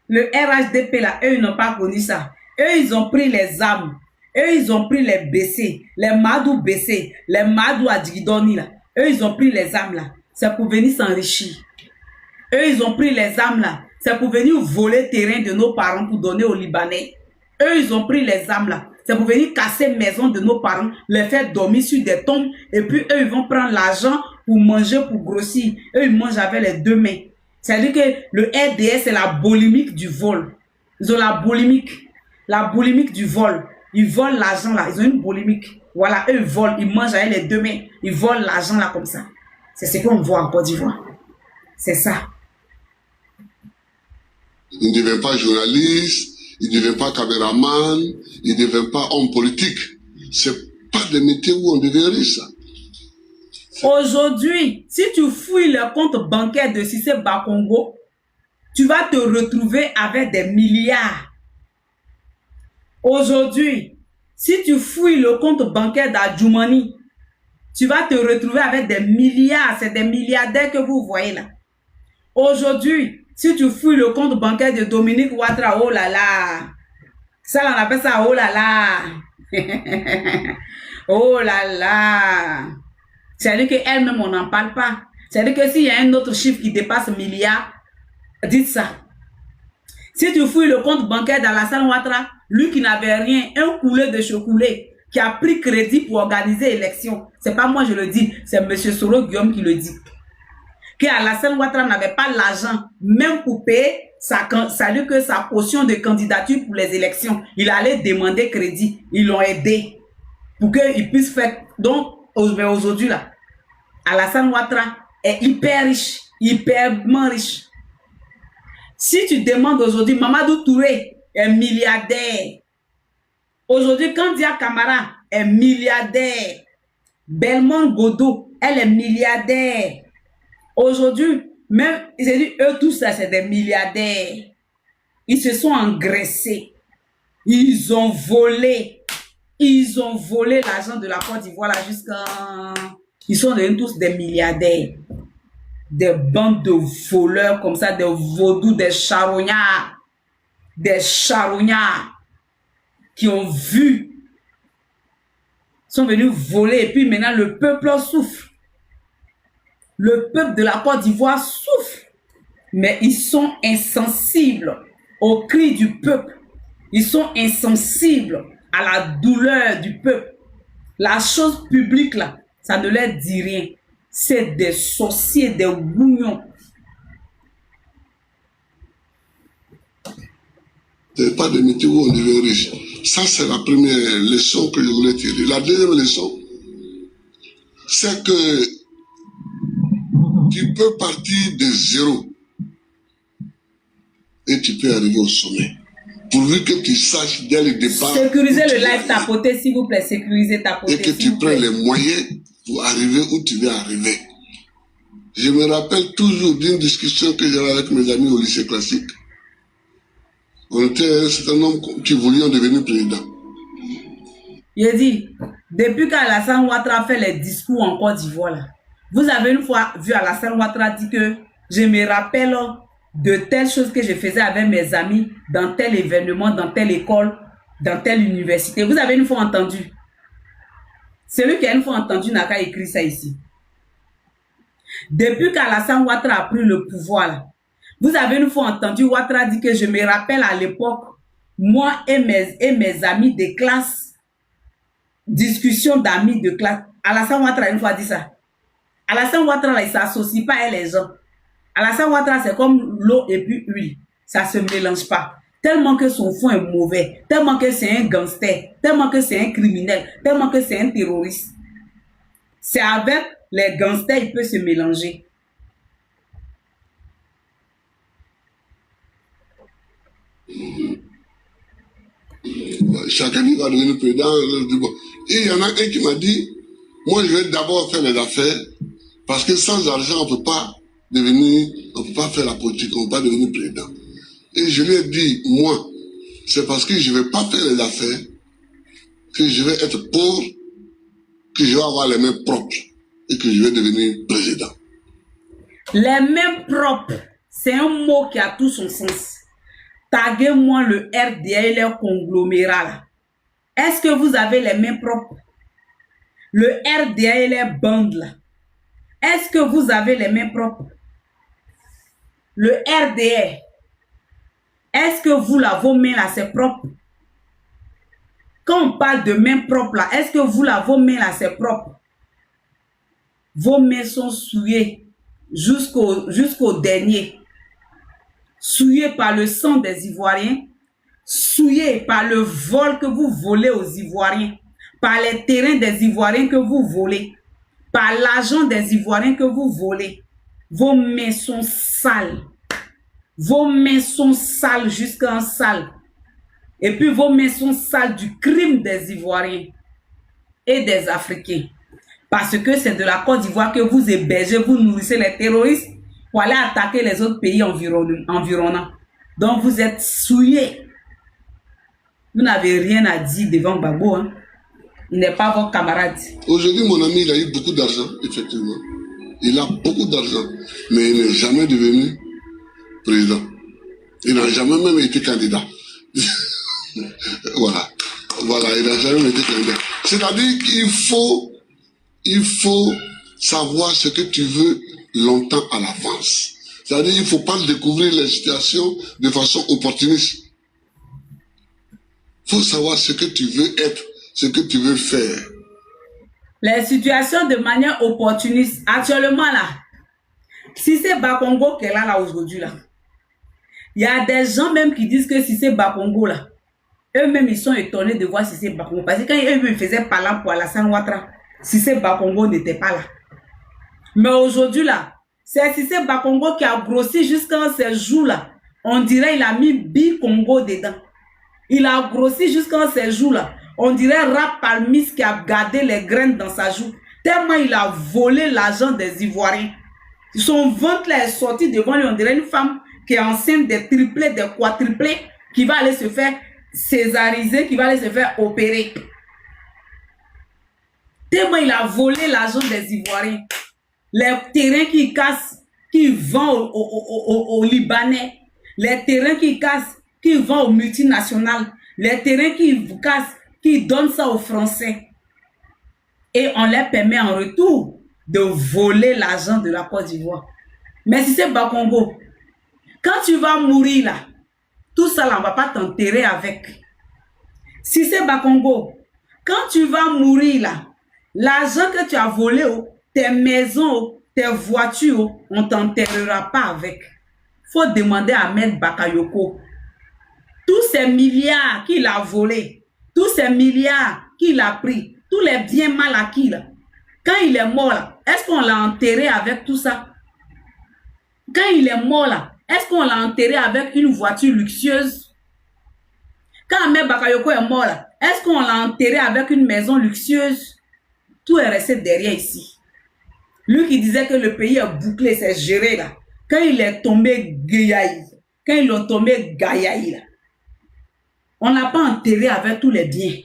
le RHDP, là, eux, ils n'ont pas connu ça. Eux, ils ont pris les armes. Eux, ils ont pris les BC, les Madou BC, les Madou Adjidoni, là. Eux, ils ont pris les armes, là. C'est pour venir s'enrichir. Eux, ils ont pris les armes, là. C'est pour venir voler le terrain de nos parents pour donner aux Libanais. Eux, ils ont pris les armes, là. C'est pour venir casser les maisons de nos parents, les faire dormir sur des tombes. Et puis, eux, ils vont prendre l'argent pour manger, pour grossir. Eux, ils mangent avec les deux mains. C'est-à-dire que le RDS, c'est la boulimique du vol. Ils ont la boulimique du vol. Ils volent l'argent, là. Ils ont une boulimique. Voilà, eux, ils volent. Ils mangent avec les deux mains. Ils volent l'argent, là, comme ça. C'est ce qu'on voit en Côte d'Ivoire. C'est ça. Il ne devient pas journaliste, il ne devient pas caméraman, il ne devient pas homme politique. Ce n'est pas des métiers où on devient riche, ça. Aujourd'hui, si tu fouilles le compte bancaire de Cissé Bakongo, tu vas te retrouver avec des milliards. Aujourd'hui, si tu fouilles le compte bancaire d'Adjoumani, tu vas te retrouver avec des milliards. C'est des milliardaires que vous voyez là. Aujourd'hui, si tu fouilles le compte bancaire de Dominique Ouattara, oh là là, ça on appelle ça oh là là. Oh là là. C'est-à-dire qu'elle-même, on n'en parle pas. C'est-à-dire que s'il y a un autre chiffre qui dépasse milliard, dites ça. Si tu fouilles le compte bancaire d'Alassane Ouattara, lui qui n'avait rien, un coulé de chocolat, qui a pris crédit pour organiser l'élection, c'est pas moi je le dis, c'est M. Soro Guillaume qui le dit. Que Alassane Ouattara n'avait pas l'argent, même pour payer sa caution de candidature pour les élections. Il allait demander crédit. Ils l'ont aidé pour qu'il puisse faire. Donc, aujourd'hui, là, Alassane Ouattara est hyper riche, hyperement riche. Si tu demandes aujourd'hui, Mamadou Touré est milliardaire. Aujourd'hui, Kandia Camara est milliardaire. Belmont Godot, elle est milliardaire. Aujourd'hui, même, j'ai dit, eux tous ça, c'est des milliardaires. Ils se sont engraissés. Ils ont volé. Ils ont volé l'argent de la Côte d'Ivoire là jusqu'à... Ils sont devenus tous des milliardaires. Des bandes de voleurs comme ça, des vaudous, des charognards. Des charognards qui ont vu, sont venus voler et puis maintenant le peuple souffre. Le peuple de la Côte d'Ivoire souffre. Mais ils sont insensibles au cri du peuple. Ils sont insensibles à la douleur du peuple. La chose publique là, ça ne leur dit rien. C'est des sorciers, des gougnons. Pas de métier où on devient riche. Ça, c'est la première leçon que je voulais tirer. La deuxième leçon, c'est que tu peux partir de zéro et tu peux arriver au sommet. Pourvu que tu saches dès le départ. Sécurisez le live tapoté, s'il vous plaît. Sécurisez tapoté. Et que tu prends les moyens pour arriver où tu veux arriver. Je me rappelle toujours d'une discussion que j'avais avec mes amis au lycée classique. On était un certain nombre qui voulions devenir président. Il dit, depuis qu'Alassane Ouattara fait les discours en Côte d'Ivoire, vous avez une fois vu Alassane Ouattara dire que je me rappelle de telles choses que je faisais avec mes amis dans tel événement, dans telle école, dans telle université. Vous avez une fois entendu. Celui qui a une fois entendu n'a qu'à écrire ça ici. Depuis qu'Alassane Ouattara a pris le pouvoir, vous avez une fois entendu Ouattara dire que je me rappelle à l'époque, moi et mes amis de classe, discussion d'amis de classe. Alassane Ouattara a une fois dit ça. Alassane Ouattara, il ne s'associe pas à les gens. Alassane Ouattara, c'est comme l'eau et puis l'huile. Ça ne se mélange pas. Tellement que son fond est mauvais, tellement que c'est un gangster, tellement que c'est un criminel, tellement que c'est un terroriste. C'est avec les gangsters il peut se mélanger. Chacun va devenir président. Et il y en a un qui m'a dit, moi je vais d'abord faire les affaires, parce que sans argent on ne peut pas faire la politique, on ne peut pas devenir président. Et je lui ai dit, moi, c'est parce que je ne vais pas faire les affaires, que je vais être pauvre, que je vais avoir les mains propres, et que je vais devenir président. Les mains propres, c'est un mot qui a tout son sens. Taguez-moi le RDA et les conglomérats. Est-ce que vous avez les mains propres? Le RDA et les bandes là. Est-ce que vous avez les mains propres? Le RDA. Est-ce que vous là, vos mains là, c'est propre? Quand on parle de mains propres là, est-ce que vous là, vos mains là, c'est propre? Vos mains sont souillées jusqu'au dernier. Souillé par le sang des Ivoiriens, souillé par le vol que vous volez aux Ivoiriens, par les terrains des Ivoiriens que vous volez, par l'argent des Ivoiriens que vous volez. Vos mains sont sales. Vos mains sont sales jusqu'en sale. Et puis vos mains sont sales du crime des Ivoiriens et des Africains. Parce que c'est de la Côte d'Ivoire que vous hébergez, vous nourrissez les terroristes pour aller attaquer les autres pays environnants. Donc vous êtes souillés. Vous n'avez rien à dire devant Gbagbo. Hein? Il n'est pas votre camarade. Aujourd'hui, mon ami, il a eu beaucoup d'argent, effectivement. Il a beaucoup d'argent, mais il n'est jamais devenu président. Il n'a jamais même été candidat. Voilà. Voilà, il n'a jamais été candidat. C'est-à-dire qu'il faut savoir ce que tu veux longtemps à l'avance. C'est-à-dire qu'il ne faut pas découvrir les situations de façon opportuniste. Il faut savoir ce que tu veux être, ce que tu veux faire. Les situations de manière opportuniste, actuellement là, si c'est Bakongo qui est là aujourd'hui là, il y a des gens même qui disent que si c'est Bakongo là, eux-mêmes ils sont étonnés de voir si c'est Bakongo. Parce que quand eux-mêmes faisaient parlant pour Alassane Ouattara, si c'est Bakongo n'était pas là. Mais aujourd'hui là, c'est si c'est Bakongo qui a grossi jusqu'à ces jours là. On dirait qu'il a mis Bi-Congo dedans. Il a grossi jusqu'à ces jours là. On dirait Rap Palmis qui a gardé les graines dans sa joue. Tellement il a volé l'argent des Ivoiriens. Son ventre là est sorti devant lui. On dirait une femme qui est enceinte des triplés, des quadruplés, qui va aller se faire césariser, qui va aller se faire opérer. Tellement il a volé l'argent des Ivoiriens. Les terrains qu'il casse, qu'il vend aux Libanais. Les terrains qu'il casse, qu'il vend aux multinationales. Les terrains qu'il casse, qu'il donne ça aux Français. Et on leur permet en retour de voler l'argent de la Côte d'Ivoire. Mais si c'est Bakongo, quand tu vas mourir là, tout ça là, on ne va pas t'enterrer avec. Si c'est Bakongo, quand tu vas mourir là, l'argent que tu as volé, tes maisons, tes voitures, on ne t'enterrera pas avec. Il faut demander à Ahmed Bakayoko. Tous ces milliards qu'il a volés, tous ces milliards qu'il a pris, tous les biens mal acquis, là, quand il est mort, là, est-ce qu'on l'a enterré avec tout ça? Quand il est mort, là, est-ce qu'on l'a enterré avec une voiture luxueuse? Quand Ahmed Bakayoko est mort, là, est-ce qu'on l'a enterré avec une maison luxueuse? Tout est resté derrière ici. Lui qui disait que le pays est bouclé, c'est géré, là. Quand il est tombé Gayaï, quand ils l'ont tombé Gayaï, là, on n'a pas enterré avec tous les biens.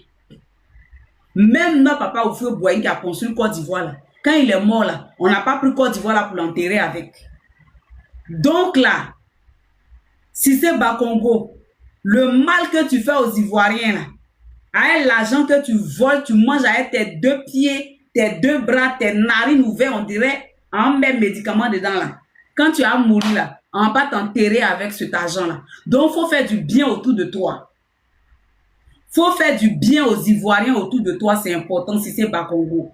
Même notre papa Oufio Boyen qui a construit Côte d'Ivoire, là, quand il est mort, là, on n'a pas pris Côte d'Ivoire là pour l'enterrer avec. Donc là, si c'est Bakongo, le mal que tu fais aux Ivoiriens, là, avec l'argent que tu voles, tu manges avec tes deux pieds, tes deux bras, tes narines ouvertes, on dirait un même médicament dedans là. Quand tu as mouru là, on ne va pas t'enterrer avec cet argent là. Donc, il faut faire du bien autour de toi. Il faut faire du bien aux Ivoiriens autour de toi, c'est important si c'est Bakongo.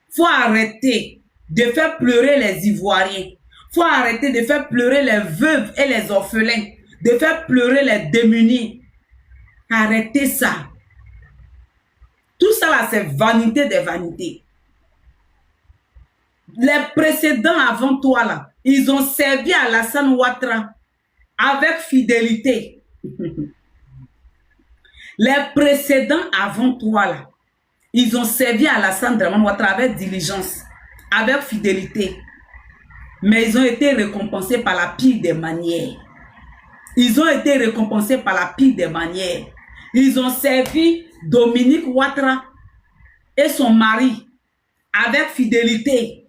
Il faut arrêter de faire pleurer les Ivoiriens. Il faut arrêter de faire pleurer les veuves et les orphelins. De faire pleurer les démunis. Arrêtez ça. Tout ça là, c'est vanité des vanités. Les précédents avant toi là, ils ont servi à Alassane Ouattara avec fidélité. Les précédents avant toi là, ils ont servi à Alassane Ouattara avec diligence, avec fidélité. Mais ils ont été récompensés par la pire des manières. Ils ont été récompensés par la pire des manières. Ils ont servi Dominique Ouattara et son mari avec fidélité.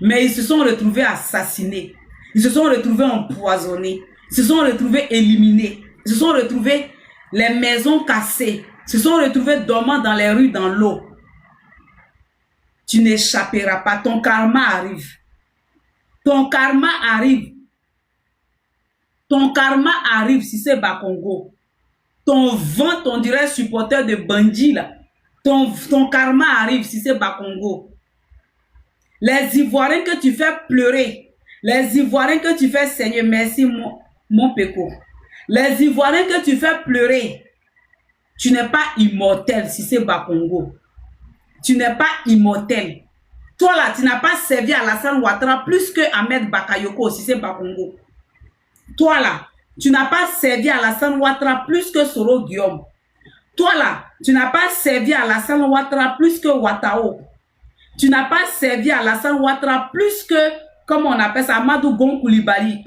Mais ils se sont retrouvés assassinés. Ils se sont retrouvés empoisonnés. Ils se sont retrouvés éliminés. Ils se sont retrouvés les maisons cassées. Ils se sont retrouvés dormant dans les rues, dans l'eau. Tu n'échapperas pas. Ton karma arrive. Ton karma arrive. Ton karma arrive si c'est Bakongo. Ton ventre, on dirait supporter de bandits là. Ton karma arrive si c'est Bakongo. Les Ivoiriens que tu fais pleurer, les Ivoiriens que tu fais saigner, merci mon péco. Les Ivoiriens que tu fais pleurer, tu n'es pas immortel si c'est Bakongo. Tu n'es pas immortel. Toi là, tu n'as pas servi à Alassane Ouattara plus que Ahmed Bakayoko si c'est Bakongo. Toi là, tu n'as pas servi à Alassane Ouattara plus que Soro Guillaume. Toi là, tu n'as pas servi à Alassane Ouattara plus que Ouattao. Tu n'as pas servi à Alassane Ouattara plus que, comme on appelle ça, Amadou Gon Coulibaly.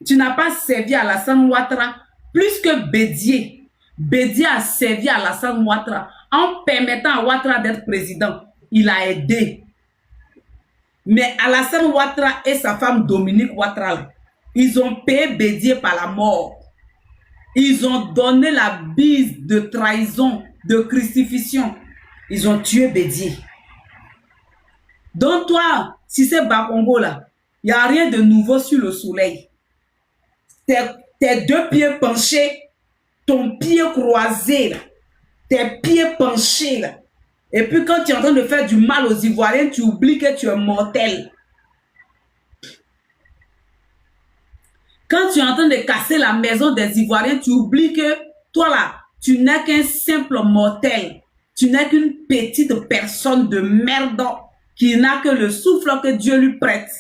Tu n'as pas servi à Alassane Ouattara plus que Bédié. Bédié a servi à Alassane Ouattara en permettant à Ouattara d'être président, il a aidé. Mais Alassane Ouattara et sa femme Dominique Ouattara, ils ont payé Bédié par la mort. Ils ont donné la bise de trahison, de crucifixion. Ils ont tué Bédié. Donc toi, si c'est Bakongo là, il n'y a rien de nouveau sur le soleil. Tes deux pieds penchés, ton pied croisé là, tes pieds penchés là. Et puis quand tu es en train de faire du mal aux Ivoiriens, tu oublies que tu es mortel. Quand tu es en train de casser la maison des Ivoiriens, tu oublies que toi là, tu n'es qu'un simple mortel. Tu n'es qu'une petite personne de merde qui n'a que le souffle que Dieu lui prête.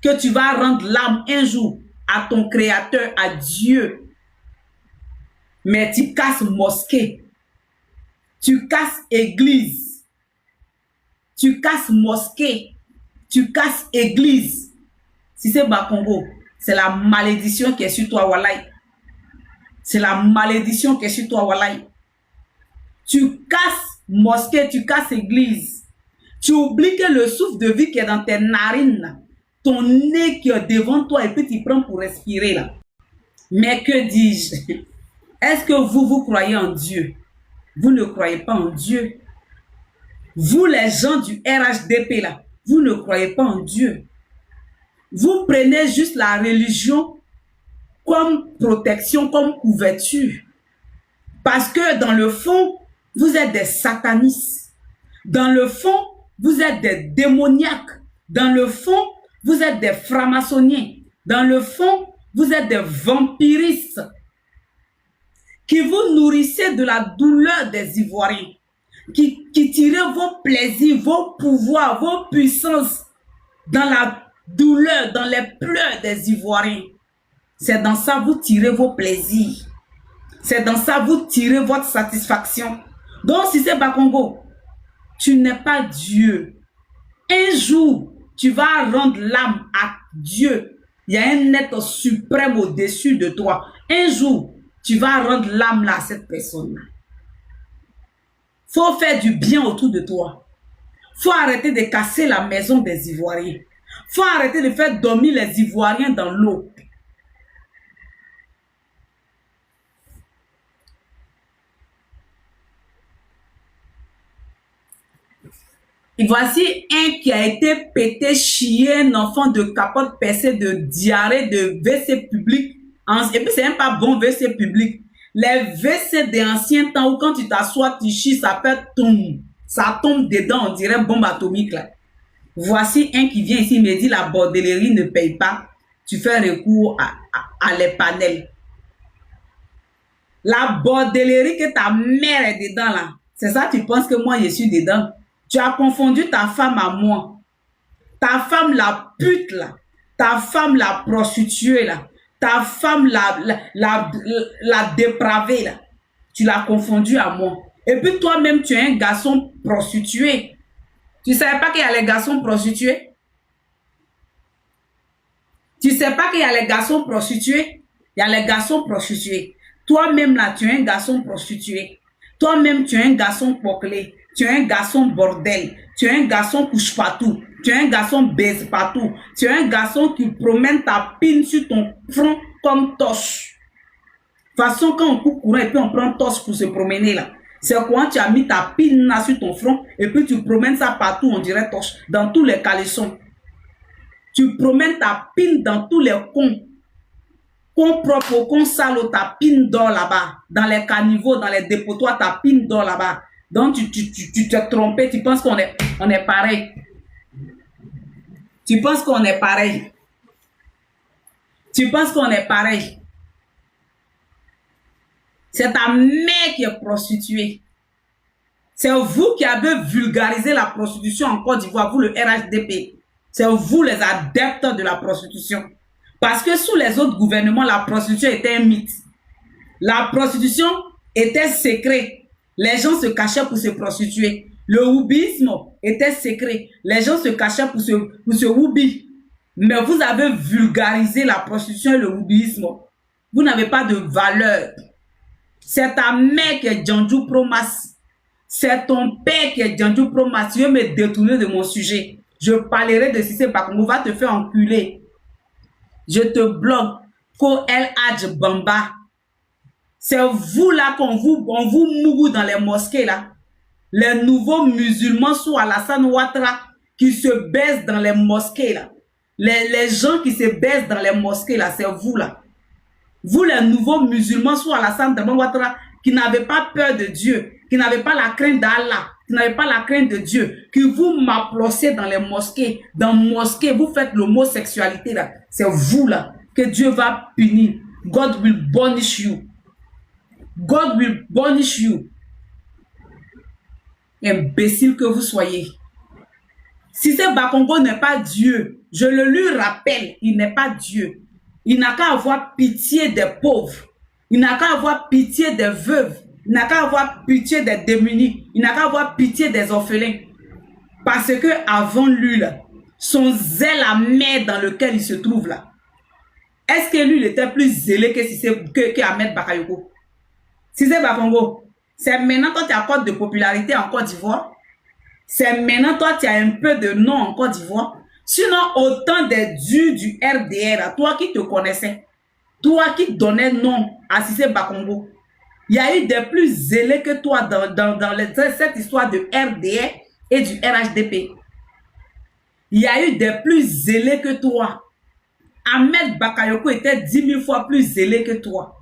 Que tu vas rendre l'âme un jour à ton créateur, à Dieu. Mais tu casses mosquée. Tu casses église. Tu casses mosquée. Tu casses église. Si c'est Bakongo, c'est la malédiction qui est sur toi, Walai. C'est la malédiction qui est sur toi, Walai. Tu casses mosquée, tu casses église. Tu oublies que le souffle de vie qui est dans tes narines, ton nez qui est devant toi et puis tu prends pour respirer là. Mais que dis-je? Est-ce que vous croyez en Dieu? Vous ne croyez pas en Dieu. Vous les gens du RHDP là, vous ne croyez pas en Dieu. Vous prenez juste la religion comme protection, comme couverture. Parce que dans le fond, vous êtes des satanistes. Dans le fond, vous êtes des démoniaques. Dans le fond, vous êtes des francs-maçonniens. Dans le fond, vous êtes des vampiristes qui vous nourrissez de la douleur des Ivoiriens, qui tirez vos plaisirs, vos pouvoirs, vos puissances dans la douleur, dans les pleurs des Ivoiriens. C'est dans ça que vous tirez vos plaisirs. C'est dans ça que vous tirez votre satisfaction. Donc si c'est Bakongo, tu n'es pas Dieu. Un jour, tu vas rendre l'âme à Dieu. Il y a un être suprême au-dessus de toi. Un jour, tu vas rendre l'âme là à cette personne-là. Il faut faire du bien autour de toi. Il faut arrêter de casser la maison des Ivoiriens. Il faut arrêter de faire dormir les Ivoiriens dans l'eau. Et voici un qui a été pété, chié, un enfant de capote percée, de diarrhée, de WC public. Et puis c'est même pas bon WC public. Les WC des anciens temps où quand tu t'assois, tu chies, ça fait tomber. Ça tombe dedans, on dirait bombe atomique là. Voici un qui vient ici, il me dit la bordellerie ne paye pas. Tu fais recours à les panels. La bordellerie que ta mère est dedans là. C'est ça, tu penses que moi je suis dedans. Tu as confondu ta femme à moi. Ta femme la pute là. Ta femme la prostituée là. Ta femme la dépravée là. Tu l'as confondue à moi. Et puis toi-même, tu es un garçon prostitué. Tu ne savais pas qu'il y a les garçons prostitués? Tu ne sais pas qu'il y a les garçons prostitués? Il y a les garçons prostitués. Toi-même là, tu es un garçon prostitué. Toi-même, tu es un garçon poclé. Tu es un garçon bordel. Tu es un garçon couche partout. Tu es un garçon baise partout. Tu es un garçon qui promène ta pine sur ton front comme torche. De toute façon, quand on coupe courant et puis on prend torche pour se promener là, c'est quand tu as mis ta pine là sur ton front et puis tu promènes ça partout, on dirait torche, dans tous les caleçons. Tu promènes ta pine dans tous les cons. Con propre, con sale, ta pine d'or là-bas. Dans les caniveaux, dans les dépotoirs, ta pine d'or là-bas. Donc tu t'es trompé, tu penses qu'on est pareil. Tu penses qu'on est pareil. Tu penses qu'on est pareil. C'est ta mère qui est prostituée. C'est vous qui avez vulgarisé la prostitution en Côte d'Ivoire, vous le RHDP. C'est vous les adeptes de la prostitution. Parce que sous les autres gouvernements, la prostitution était un mythe. La prostitution était secret. Les gens se cachaient pour se prostituer. Le houbisme était secret. Les gens se cachaient pour se houbi. Mais vous avez vulgarisé la prostitution et le houbisme. Vous n'avez pas de valeur. C'est ta mère qui est Djandjou Promas. C'est ton père qui est Djandjou Promas. Tu veux me détourner de mon sujet. Je parlerai de Cissé Bakongo. Va te faire enculer. Je te bloque. Ko El Hadj Bamba. C'est vous là on vous mourou dans les mosquées là. Les nouveaux musulmans sous Alassane Ouattara qui se baissent dans les mosquées là. Les gens qui se baissent dans les mosquées là, c'est vous là. Vous les nouveaux musulmans sous Alassane Ouattara qui n'avez pas peur de Dieu, qui n'avez pas la crainte d'Allah, qui n'avez pas la crainte de Dieu, qui vous m'applaudissez dans les mosquées, dans mosquées, vous faites l'homosexualité là. C'est vous là que Dieu va punir. God will punish you. God will punish you. Imbécile que vous soyez. Cissé Bakongo n'est pas Dieu. Je le lui rappelle, il n'est pas Dieu. Il n'a qu'à avoir pitié des pauvres. Il n'a qu'à avoir pitié des veuves. Il n'a qu'à avoir pitié des démunis. Il n'a qu'à avoir pitié des orphelins. Parce que avant lui, là, son zèle amer dans lequel il se trouve là, est-ce que lui il était plus zélé que Ahmed Bakayoko? Cissé Bakongo, c'est maintenant quand tu as code de popularité en Côte d'Ivoire. C'est maintenant toi tu as un peu de nom en Côte d'Ivoire. Sinon, autant des dieux du RDR, toi qui te connaissais, toi qui donnais nom à Cissé Bakongo, il y a eu des plus zélés que toi dans cette histoire de RDR et du RHDP. Il y a eu des plus zélés que toi. Ahmed Bakayoko était 10 000 fois plus zélé que toi.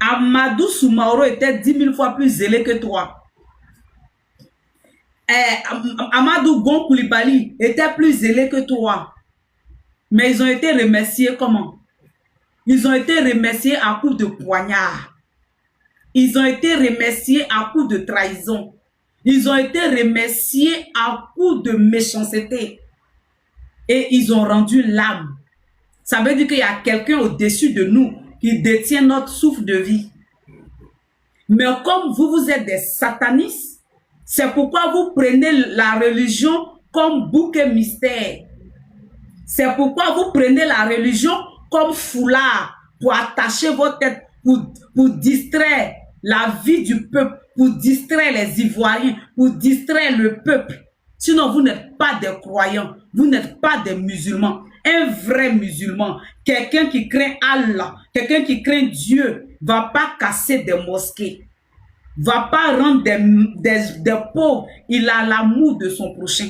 Amadou Soumaoro était 10 000 fois plus zélé que toi. Amadou Gon Koulibaly était plus zélé que toi. Mais ils ont été remerciés comment? Ils ont été remerciés à coups de poignard. Ils ont été remerciés à coups de trahison. Ils ont été remerciés à coups de méchanceté. Et ils ont rendu l'âme. Ça veut dire qu'il y a quelqu'un au-dessus de nous qui détient notre souffle de vie. Mais comme vous êtes des satanistes, c'est pourquoi vous prenez la religion comme bouc et mystère. C'est pourquoi vous prenez la religion comme foulard pour attacher votre tête, pour distraire la vie du peuple, pour distraire les Ivoiriens, pour distraire le peuple. Sinon, vous n'êtes pas des croyants, vous n'êtes pas des musulmans. Un vrai musulman, quelqu'un qui craint Allah, quelqu'un qui craint Dieu, va pas casser des mosquées, va pas rendre des pauvres. Il a l'amour de son prochain.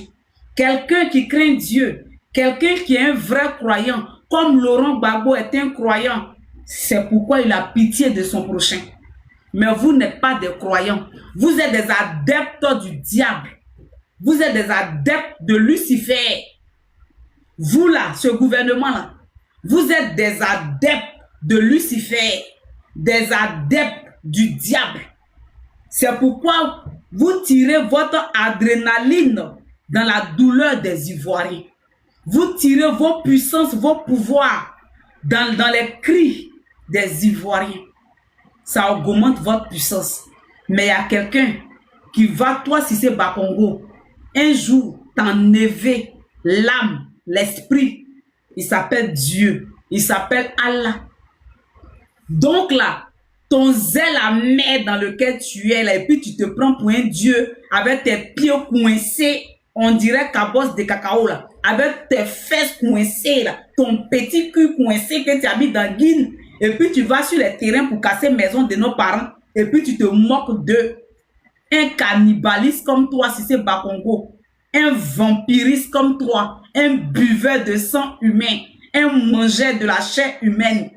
Quelqu'un qui craint Dieu, quelqu'un qui est un vrai croyant, comme Laurent Gbagbo est un croyant, c'est pourquoi il a pitié de son prochain. Mais vous n'êtes pas des croyants. Vous êtes des adeptes du diable. Vous êtes des adeptes de Lucifer. Vous là, ce gouvernement-là, vous êtes des adeptes de Lucifer, des adeptes du diable. C'est pourquoi vous tirez votre adrénaline dans la douleur des Ivoiriens. Vous tirez vos puissances, vos pouvoirs dans les cris des Ivoiriens. Ça augmente votre puissance. Mais il y a quelqu'un qui va, toi, Cissé Bakongo, un jour t'enlever l'âme, l'esprit. Il s'appelle Dieu. Il s'appelle Allah. Donc là, ton zèle amer dans lequel tu es là, et puis tu te prends pour un Dieu avec tes pieds coincés, on dirait cabosse de cacao là, avec tes fesses coincées là, ton petit cul coincé que tu as mis dans Guine, et puis tu vas sur les terrains pour casser maison de nos parents, et puis tu te moques d'eux. Un cannibaliste comme toi, Cissé Bakongo, un vampiriste comme toi, un buveur de sang humain, un mangeur de la chair humaine,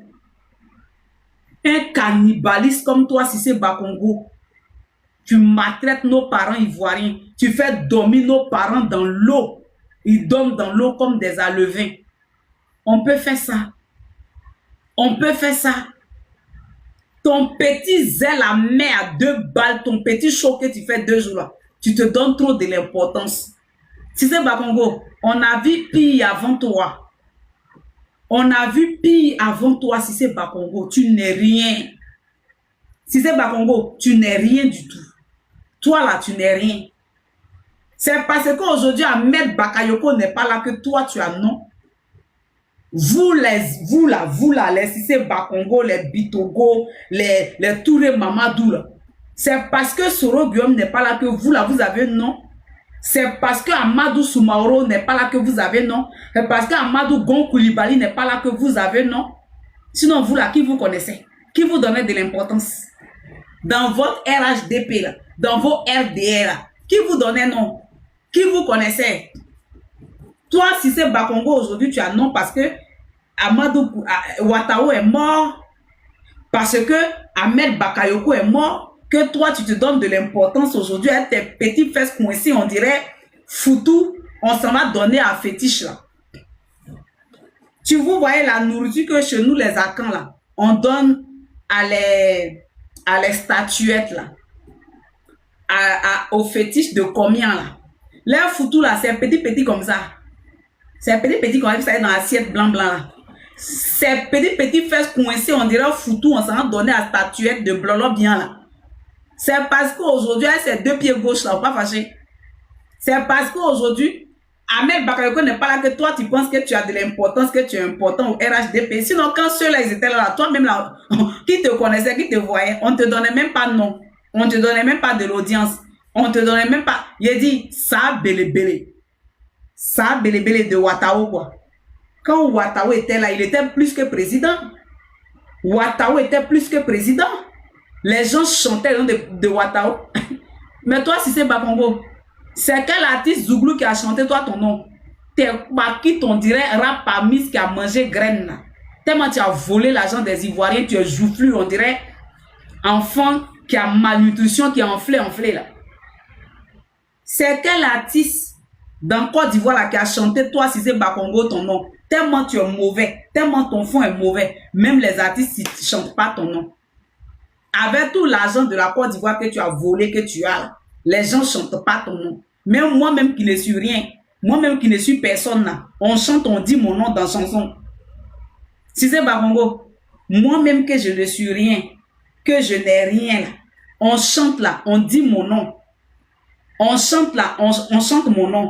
un cannibaliste comme toi, Cissé Bakongo, tu maltraites nos parents ivoiriens, tu fais dormir nos parents dans l'eau, ils dorment dans l'eau comme des alevins. On peut faire ça. On peut faire ça. Ton petit zèle amer à 2 balles, ton petit show que tu fais 2 jours là, tu te donnes trop de l'importance. Cissé Bakongo, on a vu pire avant toi. On a vu pire avant toi, Cissé Bakongo. Tu n'es rien. Cissé Bakongo, tu n'es rien du tout. Toi là, tu n'es rien. C'est parce qu'aujourd'hui, Ahmed Bakayoko n'est pas là que toi, tu as non. Vous là, les Cissé Bakongo, les Bitogo, les Touré Mamadou là. C'est parce que Soro Guillaume n'est pas là que vous, là, vous avez non. C'est parce que Amadou Soumaoro n'est pas là que vous avez non. C'est parce que Amadou Gon Koulibaly n'est pas là que vous avez non. Sinon, vous, là, qui vous connaissez? Qui vous donnait de l'importance? Dans votre RHDP, là, dans vos RDR, là, qui vous donnait non? Qui vous connaissait? Toi, si c'est Bakongo aujourd'hui, tu as non parce que Amadou Ouattao est mort. Parce que Ahmed Bakayoko est mort. Que toi, tu te donnes de l'importance aujourd'hui à tes petites fesses coincées, on dirait foutu, on s'en va donner à fétiche là. Tu vous voyez la nourriture que chez nous, les Akans là, on donne à les statuettes là, aux fétiches de combien là. Les foutu là, c'est petit comme ça. C'est petit comme ça dans l'assiette blanc là. Ces petites fesses coincées, on dirait foutu, on s'en va donner à statuette de blolo bien là. C'est parce qu'aujourd'hui, ces deux pieds gauche là, pas fâché. C'est parce qu'aujourd'hui, Ahmed Bakayoko n'est pas là que toi, tu penses que tu as de l'importance, que tu es important au RHDP. Sinon, quand ceux-là, ils étaient là, toi-même là, qui te connaissait, qui te voyait, on ne te donnait même pas de nom. On ne te donnait même pas de l'audience. On ne te donnait même pas. Il a dit, ça belé. Ça belé de Ouattao, quoi. Quand Ouattao était là, il était plus que président. Ouattao était plus que président. Les gens chantaient le nom de Ouattao. Mais toi, si c'est Bakongo, c'est quel artiste Zouglou qui a chanté toi ton nom? T'es pas qui t'on dirait rap Pamis qui a mangé graine. Tellement tu as volé l'argent des Ivoiriens, tu es joufflu, on dirait enfant qui a malnutrition, qui est enflé là. C'est quel artiste dans Côte d'Ivoire là qui a chanté toi si c'est Bakongo ton nom? Tellement tu es mauvais, tellement ton fond est mauvais. Même les artistes ils ne chantent pas ton nom. Avec tout l'argent de la Côte d'Ivoire que tu as volé, que tu as, les gens ne chantent pas ton nom. Même moi-même qui ne suis rien, moi-même qui ne suis personne, là, on chante, on dit mon nom dans chanson. Si c'est Bakongo, moi-même que je ne suis rien, que je n'ai rien, là, on chante là, on dit mon nom. On chante là, on chante mon nom.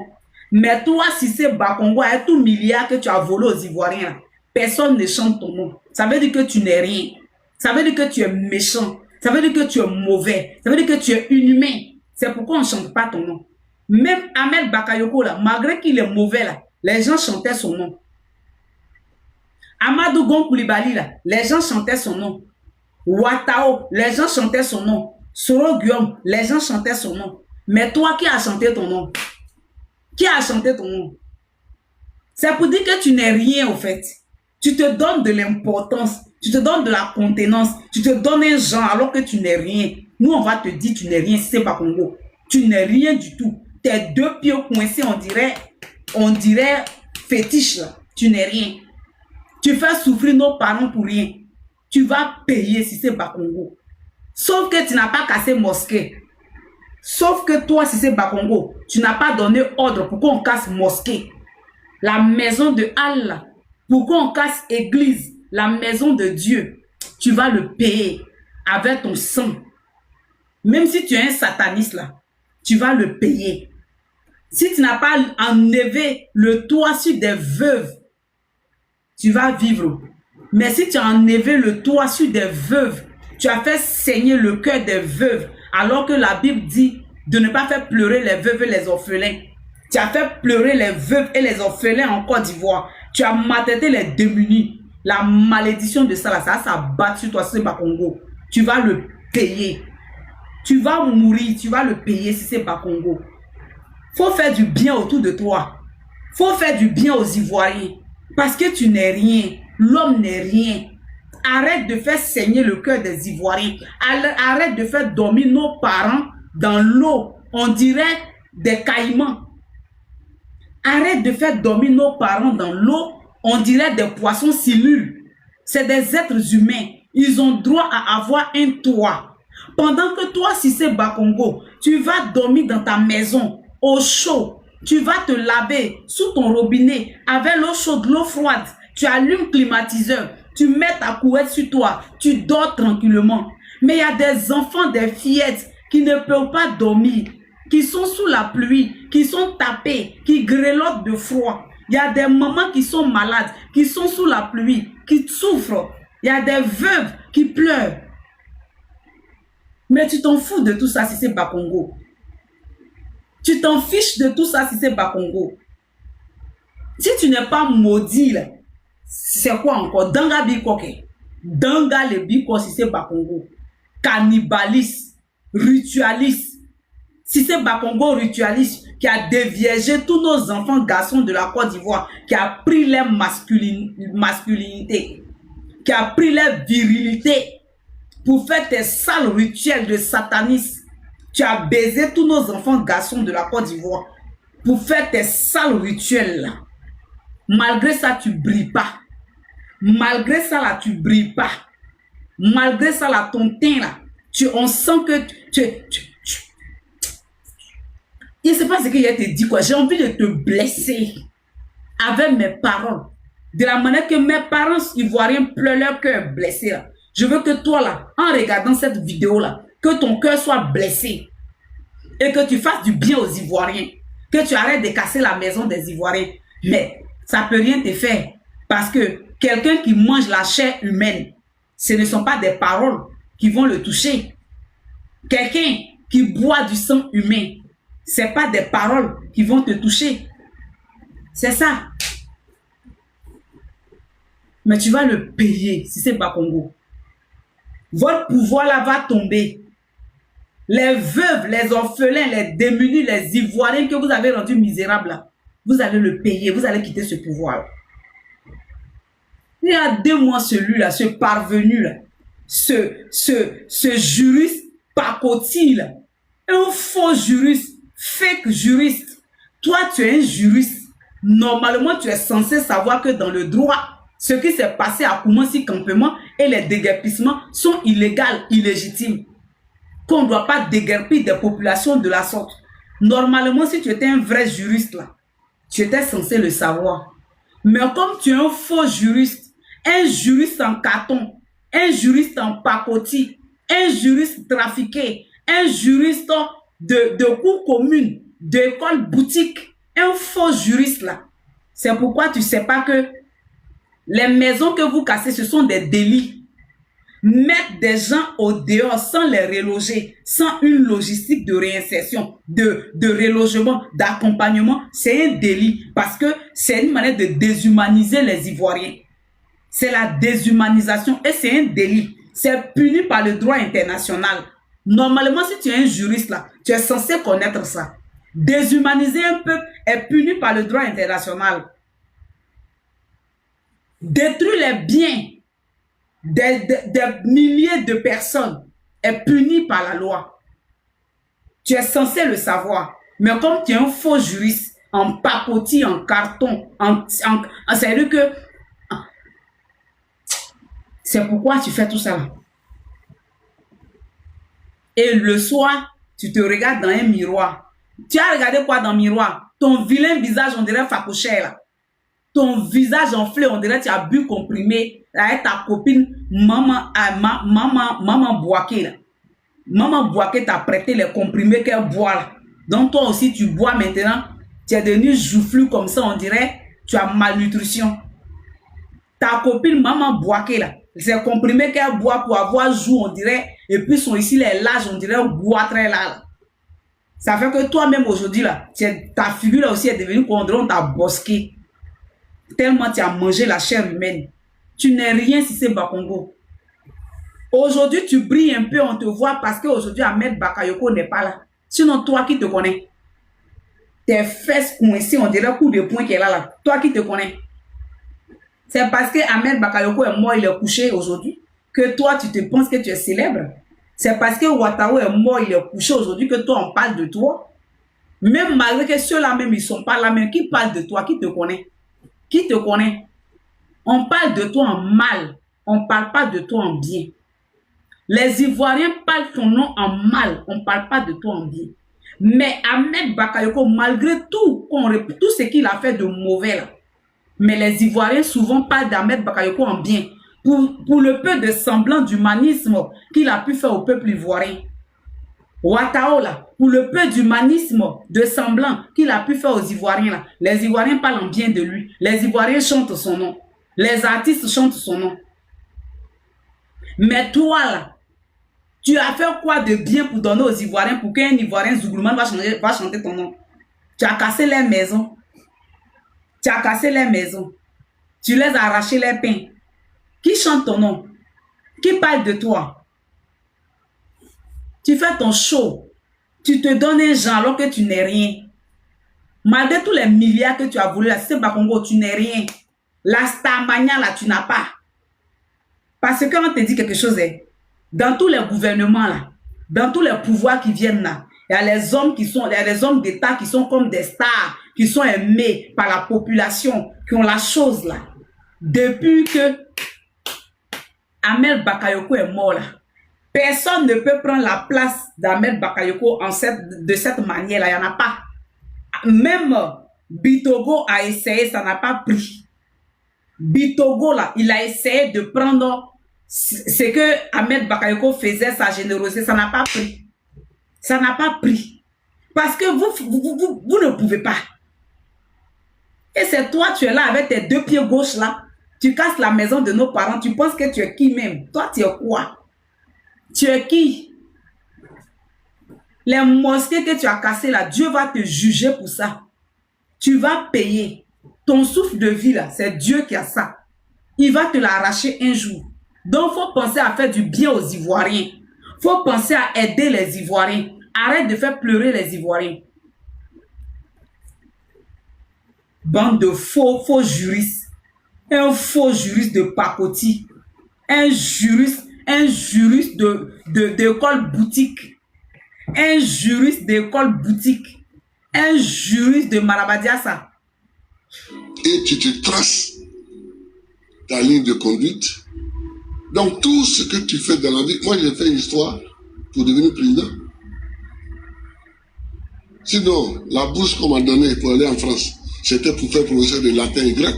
Mais toi, si c'est Bakongo, avec tout milliard que tu as volé aux Ivoiriens, là, personne ne chante ton nom. Ça veut dire que tu n'es rien. Ça veut dire que tu es méchant. Ça veut dire que tu es mauvais. Ça veut dire que tu es inhumain. C'est pourquoi on ne chante pas ton nom. Même Ahmed Bakayoko, là, malgré qu'il est mauvais, là, les gens chantaient son nom. Amadou Gon Koulibaly, là, les gens chantaient son nom. Ouattao, les gens chantaient son nom. Soro Guillaume, les gens chantaient son nom. Mais toi, qui a chanté ton nom? Qui a chanté ton nom? C'est pour dire que tu n'es rien, au fait. Tu te donnes de l'importance. Tu te donnes de la contenance. Tu te donnes un genre alors que tu n'es rien. Nous, on va te dire tu n'es rien si c'est pas Congo. Tu n'es rien du tout. Tes deux pieds coincés, on dirait fétiche là. Tu n'es rien. Tu fais souffrir nos parents pour rien. Tu vas payer si c'est pas Congo. Sauf que tu n'as pas cassé mosquée. Sauf que toi, si c'est Bakongo, tu n'as pas donné ordre pour qu'on casse mosquée. La maison de Allah. Pour qu'on casse église. La maison de Dieu, tu vas le payer avec ton sang. Même si tu es un sataniste là, tu vas le payer. Si tu n'as pas enlevé le toit sur des veuves, tu vas vivre. Mais si tu as enlevé le toit sur des veuves, tu as fait saigner le cœur des veuves, alors que la Bible dit de ne pas faire pleurer les veuves et les orphelins. Tu as fait pleurer les veuves et les orphelins en Côte d'Ivoire. Tu as maltraité les démunis. La malédiction de ça, là, ça a battu toi, si c'est pas Congo. Tu vas le payer. Tu vas mourir, tu vas le payer si c'est pas Congo. Faut faire du bien autour de toi. Faut faire du bien aux Ivoiriens. Parce que tu n'es rien. L'homme n'est rien. Arrête de faire saigner le cœur des Ivoiriens. Arrête de faire dormir nos parents dans l'eau. On dirait des caïmans. Arrête de faire dormir nos parents dans l'eau. On dirait des poissons silules. C'est des êtres humains. Ils ont droit à avoir un toit. Pendant que toi, si c'est Bakongo, tu vas dormir dans ta maison, au chaud. Tu vas te laver sous ton robinet avec l'eau chaude, l'eau froide. Tu allumes le climatiseur. Tu mets ta couette sur toi. Tu dors tranquillement. Mais il y a des enfants, des fillettes qui ne peuvent pas dormir, qui sont sous la pluie, qui sont tapés, qui grelottent de froid. Il y a des mamans qui sont malades, qui sont sous la pluie, qui souffrent. Il y a des veuves qui pleurent. Mais tu t'en fous de tout ça si c'est Bakongo. Tu t'en fiches de tout ça si c'est Bakongo. Si tu n'es pas maudit, c'est quoi encore? Danga Bikoke. Danga le Biko si c'est Bakongo. Cannibaliste, ritualiste. Si c'est Bakongo ritualiste qui a déviégé tous nos enfants garçons de la Côte d'Ivoire, qui a pris leur masculinité, qui a pris leur virilité pour faire tes sales rituels de satanisme. Tu as baisé tous nos enfants garçons de la Côte d'Ivoire pour faire tes sales rituels là. Malgré ça, tu brilles pas. Malgré ça, là, tu brilles pas. Malgré ça, là, ton teint, là, on sent que il ne sait pas ce qu'il a te dit, quoi. J'ai envie de te blesser avec mes paroles. De la manière que mes parents ivoiriens pleurent leur cœur blessé, là. Je veux que toi, là, en regardant cette vidéo, là, que ton cœur soit blessé et que tu fasses du bien aux Ivoiriens. Que tu arrêtes de casser la maison des Ivoiriens. Mais ça ne peut rien te faire. Parce que quelqu'un qui mange la chair humaine, ce ne sont pas des paroles qui vont le toucher. Quelqu'un qui boit du sang humain, ce n'est pas des paroles qui vont te toucher. C'est ça. Mais tu vas le payer si c'est Bakongo. Votre pouvoir là va tomber. Les veuves, les orphelins, les démunis, les Ivoiriens que vous avez rendus misérables, là, vous allez le payer, vous allez quitter ce pouvoir. Il y a 2 mois, celui-là, ce parvenu, là, ce juriste pacotille, là, un faux juriste, fake juriste. Toi, tu es un juriste. Normalement, tu es censé savoir que dans le droit, ce qui s'est passé à Koumansi campement et les déguerpissements sont illégaux, illégitimes. Qu'on ne doit pas déguerpir des populations de la sorte. Normalement, si tu étais un vrai juriste, là, tu étais censé le savoir. Mais comme tu es un faux juriste, un juriste en carton, un juriste en pacotille, un juriste trafiqué, un juriste de cours communes, d'école boutique, un faux juriste là. C'est pourquoi tu ne sais pas que les maisons que vous cassez, ce sont des délits. Mettre des gens au dehors sans les reloger, sans une logistique de réinsertion, de relogement, d'accompagnement, c'est un délit parce que c'est une manière de déshumaniser les Ivoiriens. C'est la déshumanisation et c'est un délit. C'est puni par le droit international. Normalement, si tu es un juriste là, tu es censé connaître ça. Déshumaniser un peuple est puni par le droit international. Détruire les biens des milliers de personnes est puni par la loi. Tu es censé le savoir. Mais comme tu es un faux juriste, en papotis, en carton, c'est-à-dire que c'est pourquoi tu fais tout ça. Et le soir, tu te regardes dans un miroir. Tu as regardé quoi dans le miroir? Ton vilain visage, on dirait Fakouché là. Ton visage enflé, on dirait que tu as bu comprimé avec ta copine maman Boaké là. Maman Boaké t'a prêté les comprimés qu'elle boit là. Donc toi aussi tu bois maintenant. Tu es devenu joufflu comme ça, on dirait tu as malnutrition. Ta copine maman Boaké là, ces comprimés qu'elle boit pour avoir jour, on dirait, et puis sont ici les larges, on dirait bois très là. Ça fait que toi-même aujourd'hui là, ta figure là aussi est devenue qu'on dirait on t'a bosqué. Tellement tu as mangé la chair humaine. Tu n'es rien si c'est Bakongo. Aujourd'hui, tu brilles un peu, on te voit parce qu'aujourd'hui, Ahmed Bakayoko n'est pas là. Sinon, toi qui te connais, tes fesses coincées, on dirait coup de poing qu'elle a là. Toi qui te connais. C'est parce que Ahmed Bakayoko est mort, il est couché aujourd'hui, que toi, tu te penses que tu es célèbre. C'est parce que Ouattara est mort, il est couché aujourd'hui, que toi, on parle de toi. Même malgré que ceux-là même, ils ne sont pas là, même qui parle de toi, qui te connaît? Qui te connaît? On parle de toi en mal. On ne parle pas de toi en bien. Les Ivoiriens parlent ton nom en mal. On ne parle pas de toi en bien. Mais Ahmed Bakayoko, malgré tout ce qu'il a fait de mauvais là, mais les Ivoiriens souvent parlent d'Ahmed Bakayoko en bien. Pour le peu de semblant d'humanisme qu'il a pu faire au peuple ivoirien. Ouattara là, pour le peu d'humanisme de semblant qu'il a pu faire aux Ivoiriens là, les Ivoiriens parlent en bien de lui. Les Ivoiriens chantent son nom. Les artistes chantent son nom. Mais toi là, Tu as fait quoi de bien pour donner aux Ivoiriens pour qu'un Ivoirien Zouglouman va chanter ton nom? Tu as cassé les maisons. Tu as cassé les maisons. Tu les as arraché les pains. Qui chante ton nom? Qui parle de toi? Tu fais ton show. Tu te donnes un genre alors que tu n'es rien. Malgré tous les milliards que tu as voulu, c'est Bakongo, tu n'es rien. La Starmania, là, tu n'as pas. Parce que quand on te dit quelque chose, dans tous les gouvernements, là, dans tous les pouvoirs qui viennent là, il y a les hommes qui sont, il y a des hommes d'État qui sont comme des stars, qui sont aimés par la population, qui ont la chose là. Depuis que Ahmed Bakayoko est mort là, personne ne peut prendre la place d'Ahmed Bakayoko de cette manière-là. Il n'y en a pas. Même Bitogo a essayé, ça n'a pas pris. Bitogo, là, il a essayé de prendre ce que Ahmed Bakayoko faisait, sa générosité, ça n'a pas pris. Ça n'a pas pris. Parce que vous ne pouvez pas. Et c'est toi, tu es là avec tes deux pieds gauches là. Tu casses la maison de nos parents. Tu penses que tu es qui même? Toi, tu es quoi? Tu es qui? Les mosquées que tu as cassées là, Dieu va te juger pour ça. Tu vas payer. Ton souffle de vie là, c'est Dieu qui a ça. Il va te l'arracher un jour. Donc, il faut penser à faire du bien aux Ivoiriens. Il faut penser à aider les Ivoiriens. Arrête de faire pleurer les Ivoiriens. Bande de faux juristes. Un faux juriste de pacotille. Un juriste d'école boutique. Un juriste d'école boutique. Un juriste de Marabadiassa. Et tu te traces ta ligne de conduite. Donc tout ce que tu fais dans la vie, moi j'ai fait une histoire pour devenir président. Sinon, la bourse qu'on m'a donnée pour aller en France, c'était pour faire professeur de latin et grec.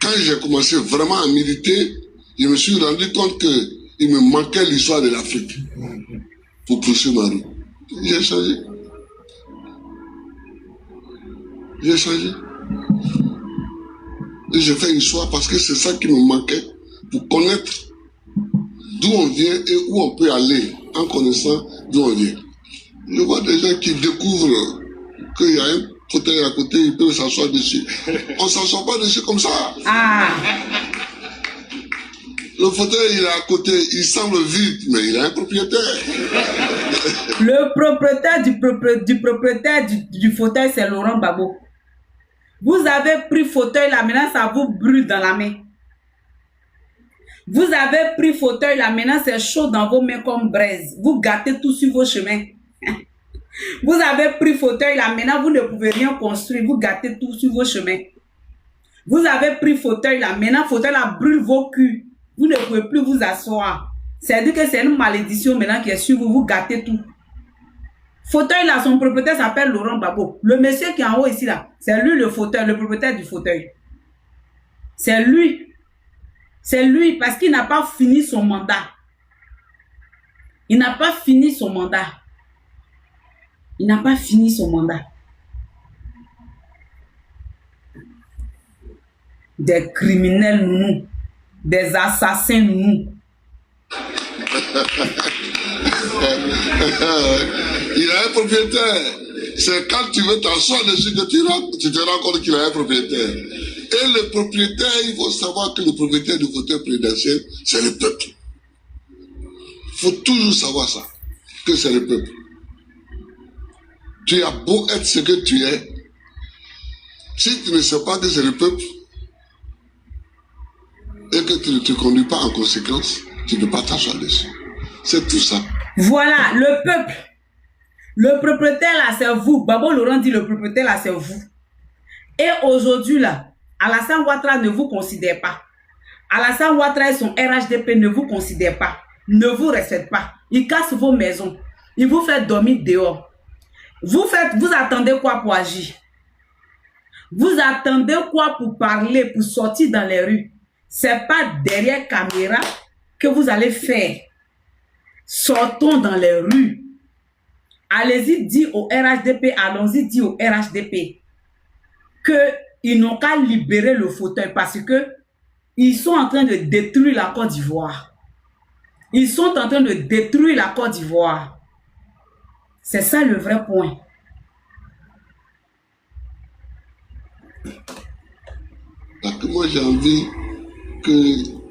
Quand j'ai commencé vraiment à militer, je me suis rendu compte qu'il me manquait l'histoire de l'Afrique pour poursuivre ma route. J'ai changé. J'ai changé. Et j'ai fait une histoire parce que c'est ça qui me manquait pour connaître d'où on vient et où on peut aller en connaissant d'où on vient. Je vois des gens qui découvrent qu'il y a un fauteuil à côté, ils peuvent s'asseoir dessus. On ne s'assoit pas dessus comme ça. Ah. Le fauteuil, il est à côté, il semble vide, mais il a un propriétaire. Le propriétaire du fauteuil, c'est Laurent Gbagbo. Vous avez pris fauteuil là, maintenant ça vous brûle dans la main. Vous avez pris fauteuil là, maintenant c'est chaud dans vos mains comme braise. Vous gâtez tout sur vos chemins. Vous avez pris fauteuil là, maintenant vous ne pouvez rien construire. Vous gâtez tout sur vos chemins. Vous avez pris fauteuil là, maintenant fauteuil là brûle vos culs. Vous ne pouvez plus vous asseoir. C'est-à-dire que c'est une malédiction maintenant qui est sur vous. Vous gâtez tout. Fauteuil là, son propriétaire s'appelle Laurent Gbagbo. Le monsieur qui est en haut ici là, c'est lui le fauteuil, le propriétaire du fauteuil. C'est lui. C'est lui parce qu'il n'a pas fini son mandat. Il n'a pas fini son mandat. Il n'a pas fini son mandat. Des criminels nounous, des assassins nounous. Il a un propriétaire. C'est quand tu veux t'asseoir dessus que tu te rends compte qu'il a un propriétaire. Et le propriétaire, il faut savoir que le propriétaire du fauteuil présidentiel, c'est le peuple. Il faut toujours savoir ça, que c'est le peuple. Tu as beau être ce que tu es, si tu ne sais pas que c'est le peuple, et que tu ne te conduis pas en conséquence, tu ne peux pas t'asseoir dessus. C'est tout ça. Voilà, le peuple. Le propriétaire là, c'est vous. Babo Laurent dit le propriétaire là, c'est vous. Et aujourd'hui là, Alassane Ouattara ne vous considère pas. Alassane Ouattara et son RHDP ne vous considèrent pas. Ne vous respectent pas. Ils cassent vos maisons. Ils vous font dormir dehors. Vous attendez quoi pour agir? Vous attendez quoi pour parler, pour sortir dans les rues? C'est pas derrière caméra que vous allez faire. Sortons dans les rues. Allez-y, dit au RHDP, allons-y, dit au RHDP qu'ils n'ont qu'à libérer le fauteuil parce que ils sont en train de détruire la Côte d'Ivoire. Ils sont en train de détruire la Côte d'Ivoire. C'est ça le vrai point. Parce que moi, j'ai envie que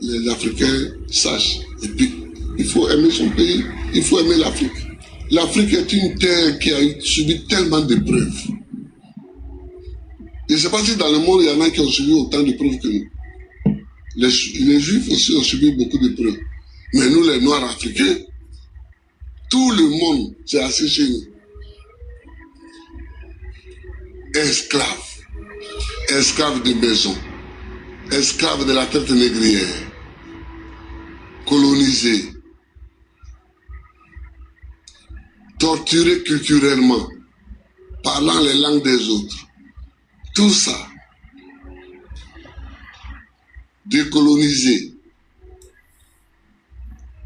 les Africains sachent. Et puis, il faut aimer son pays, il faut aimer l'Afrique. L'Afrique est une terre qui a subi tellement d'épreuves. Je ne sais pas si dans le monde, il y en a qui ont subi autant d'épreuves que nous. Les Juifs aussi ont subi beaucoup d'épreuves. Mais nous, les Noirs africains, tout le monde s'est assis chez nous. Esclaves. Esclaves de maison. Esclaves de la traite négrière. Colonisés. Torturés culturellement. Parlant les langues des autres. Tout ça. Décolonisés.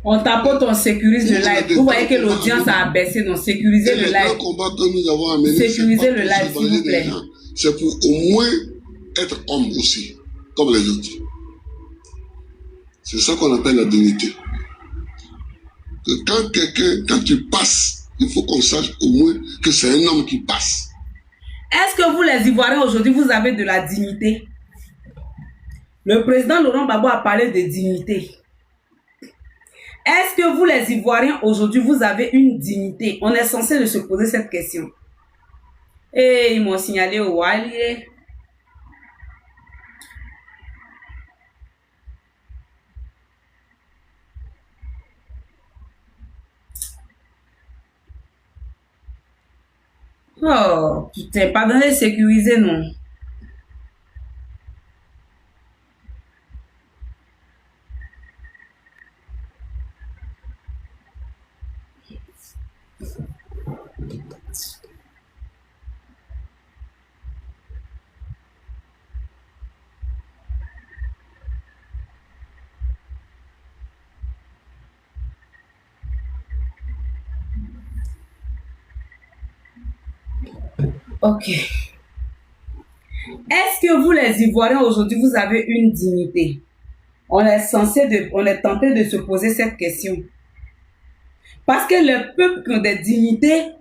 On tapote, on sécurise le live. Vous voyez que l'audience a baissé, donc sécurisez le live. Le combat que nous avons amené, sécurisez le live, s'il vous plaît. C'est pour au moins être homme aussi, comme les autres. C'est ça qu'on appelle la dignité. Que quand tu passes, il faut qu'on sache au moins que c'est un homme qui passe. Est-ce que vous, les Ivoiriens, aujourd'hui, vous avez de la dignité? Le président Laurent Gbagbo a parlé de dignité. Est-ce que vous, les Ivoiriens, aujourd'hui, vous avez une dignité? On est censé de se poser cette question. Et ils m'ont signalé au Wali. Oh, putain, pardonnez, sécuriser, non. Ok. Est-ce que vous, les Ivoiriens, aujourd'hui, vous avez une dignité? On est tenté de se poser cette question. Parce que les peuples qui ont des dignités,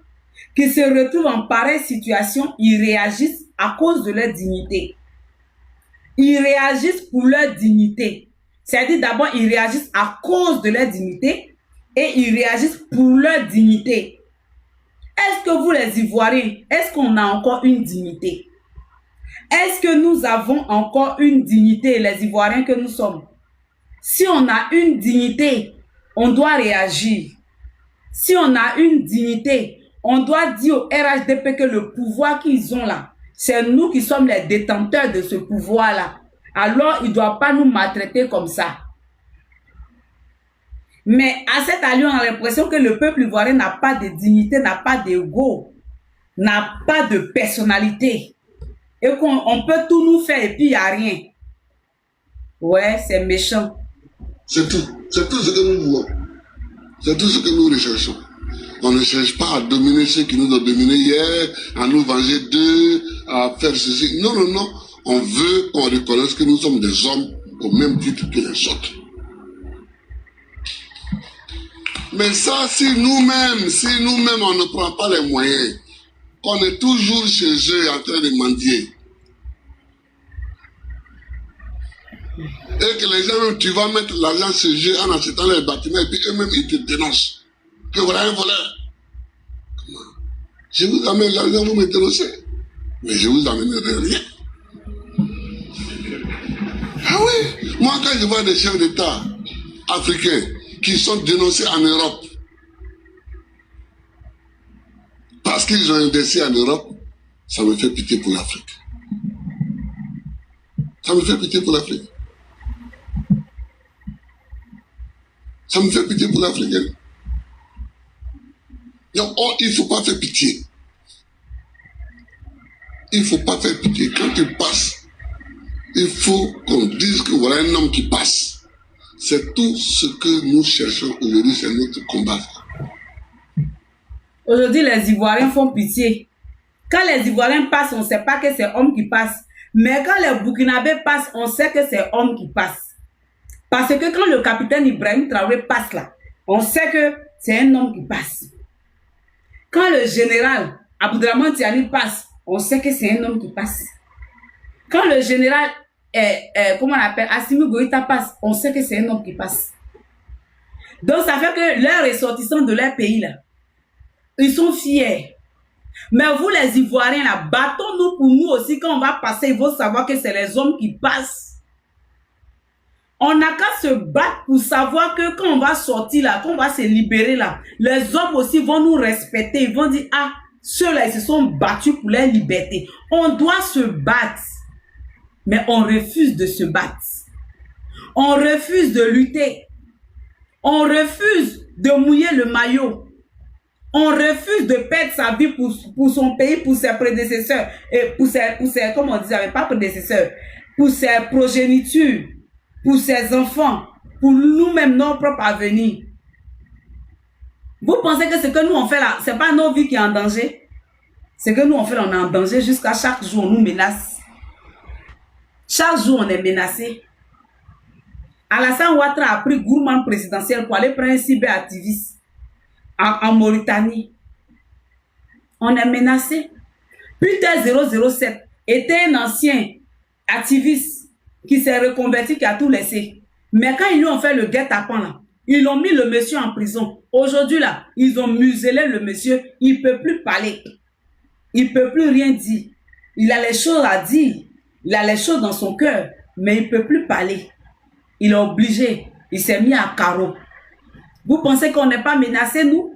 qui se retrouvent en pareille situation, ils réagissent à cause de leur dignité. Ils réagissent pour leur dignité. C'est-à-dire d'abord, ils réagissent à cause de leur dignité et ils réagissent pour leur dignité. Est-ce que vous, les Ivoiriens, est-ce qu'on a encore une dignité? Est-ce que nous avons encore une dignité, les Ivoiriens que nous sommes? Si on a une dignité, on doit réagir. Si on a une dignité, on doit dire au RHDP que le pouvoir qu'ils ont là, c'est nous qui sommes les détenteurs de ce pouvoir-là. Alors, ils ne doivent pas nous maltraiter comme ça. Mais à cette allure, on a l'impression que le peuple ivoirien n'a pas de dignité, n'a pas d'ego, n'a pas de personnalité. Et qu'on peut tout nous faire et puis il n'y a rien. Ouais, c'est méchant. C'est tout. C'est tout ce que nous voulons. C'est tout ce que nous recherchons. On ne cherche pas à dominer ceux qui nous ont dominés hier, à nous venger d'eux, à faire ceci. Non, non, non. On veut qu'on reconnaisse que nous sommes des hommes au même titre que les autres. Mais ça, si nous-mêmes, on ne prend pas les moyens, qu'on est toujours chez eux en train de mendier, et que les gens, même, tu vas mettre l'argent chez eux en achetant les bâtiments, et puis eux-mêmes, ils te dénoncent. Que voilà un voleur. Comment? Je vous amène l'argent, vous me dénoncez. Mais je vous amènerai rien. Ah oui, moi quand je vois des chefs d'État africains qui sont dénoncés en Europe parce qu'ils ont investi en Europe, ça me fait pitié pour l'Afrique. Ça me fait pitié pour l'Afrique. Ça me fait pitié pour l'Afrique. Donc, il ne faut pas faire pitié. Il ne faut pas faire pitié. Quand tu passes, il faut qu'on dise que voilà un homme qui passe. C'est tout ce que nous cherchons aujourd'hui, c'est notre combat. Aujourd'hui, les Ivoiriens font pitié. Quand les Ivoiriens passent, on ne sait pas que c'est homme qui passe. Mais quand les Burkinabés passent, on sait que c'est homme qui passe. Parce que quand le capitaine Ibrahim Traoré passe là, on sait que c'est un homme qui passe. Quand le général Abdourahmane Tiani passe, on sait que c'est un homme qui passe. Quand le général, comment on appelle, Assimi Goïta passe, on sait que c'est un homme qui passe. Donc ça fait que leurs ressortissants de leur pays, là, ils sont fiers. Mais vous les Ivoiriens, là, battons-nous pour nous aussi. Quand on va passer, il faut savoir que c'est les hommes qui passent. On n'a qu'à se battre pour savoir que quand on va sortir là, quand on va se libérer là, les hommes aussi vont nous respecter. Ils vont dire, ah, ceux-là, ils se sont battus pour leur liberté. On doit se battre. Mais on refuse de se battre. On refuse de lutter. On refuse de mouiller le maillot. On refuse de perdre sa vie pour son pays, pour ses prédécesseurs, et pour ses comment on disait, pas prédécesseurs, pour ses progénitures, pour ses enfants, pour nous-mêmes, notre propre avenir. Vous pensez que ce que nous on fait là, c'est pas nos vies qui sont en danger? Ce que nous on fait, on est en danger jusqu'à chaque jour, on nous menace. Chaque jour, on est menacé. Alassane Ouattara a pris gourmand présidentiel pour aller prendre un cyberactiviste en Mauritanie. On est menacé. Peter 007 était un ancien activiste qui s'est reconverti, qui a tout laissé. Mais quand ils lui ont fait le guet-apens là, ils ont mis le monsieur en prison. Aujourd'hui là, ils ont muselé le monsieur. Il ne peut plus parler. Il ne peut plus rien dire. Il a les choses à dire. Il a les choses dans son cœur, mais il ne peut plus parler. Il est obligé. Il s'est mis à carreau. Vous pensez qu'on n'est pas menacé, nous?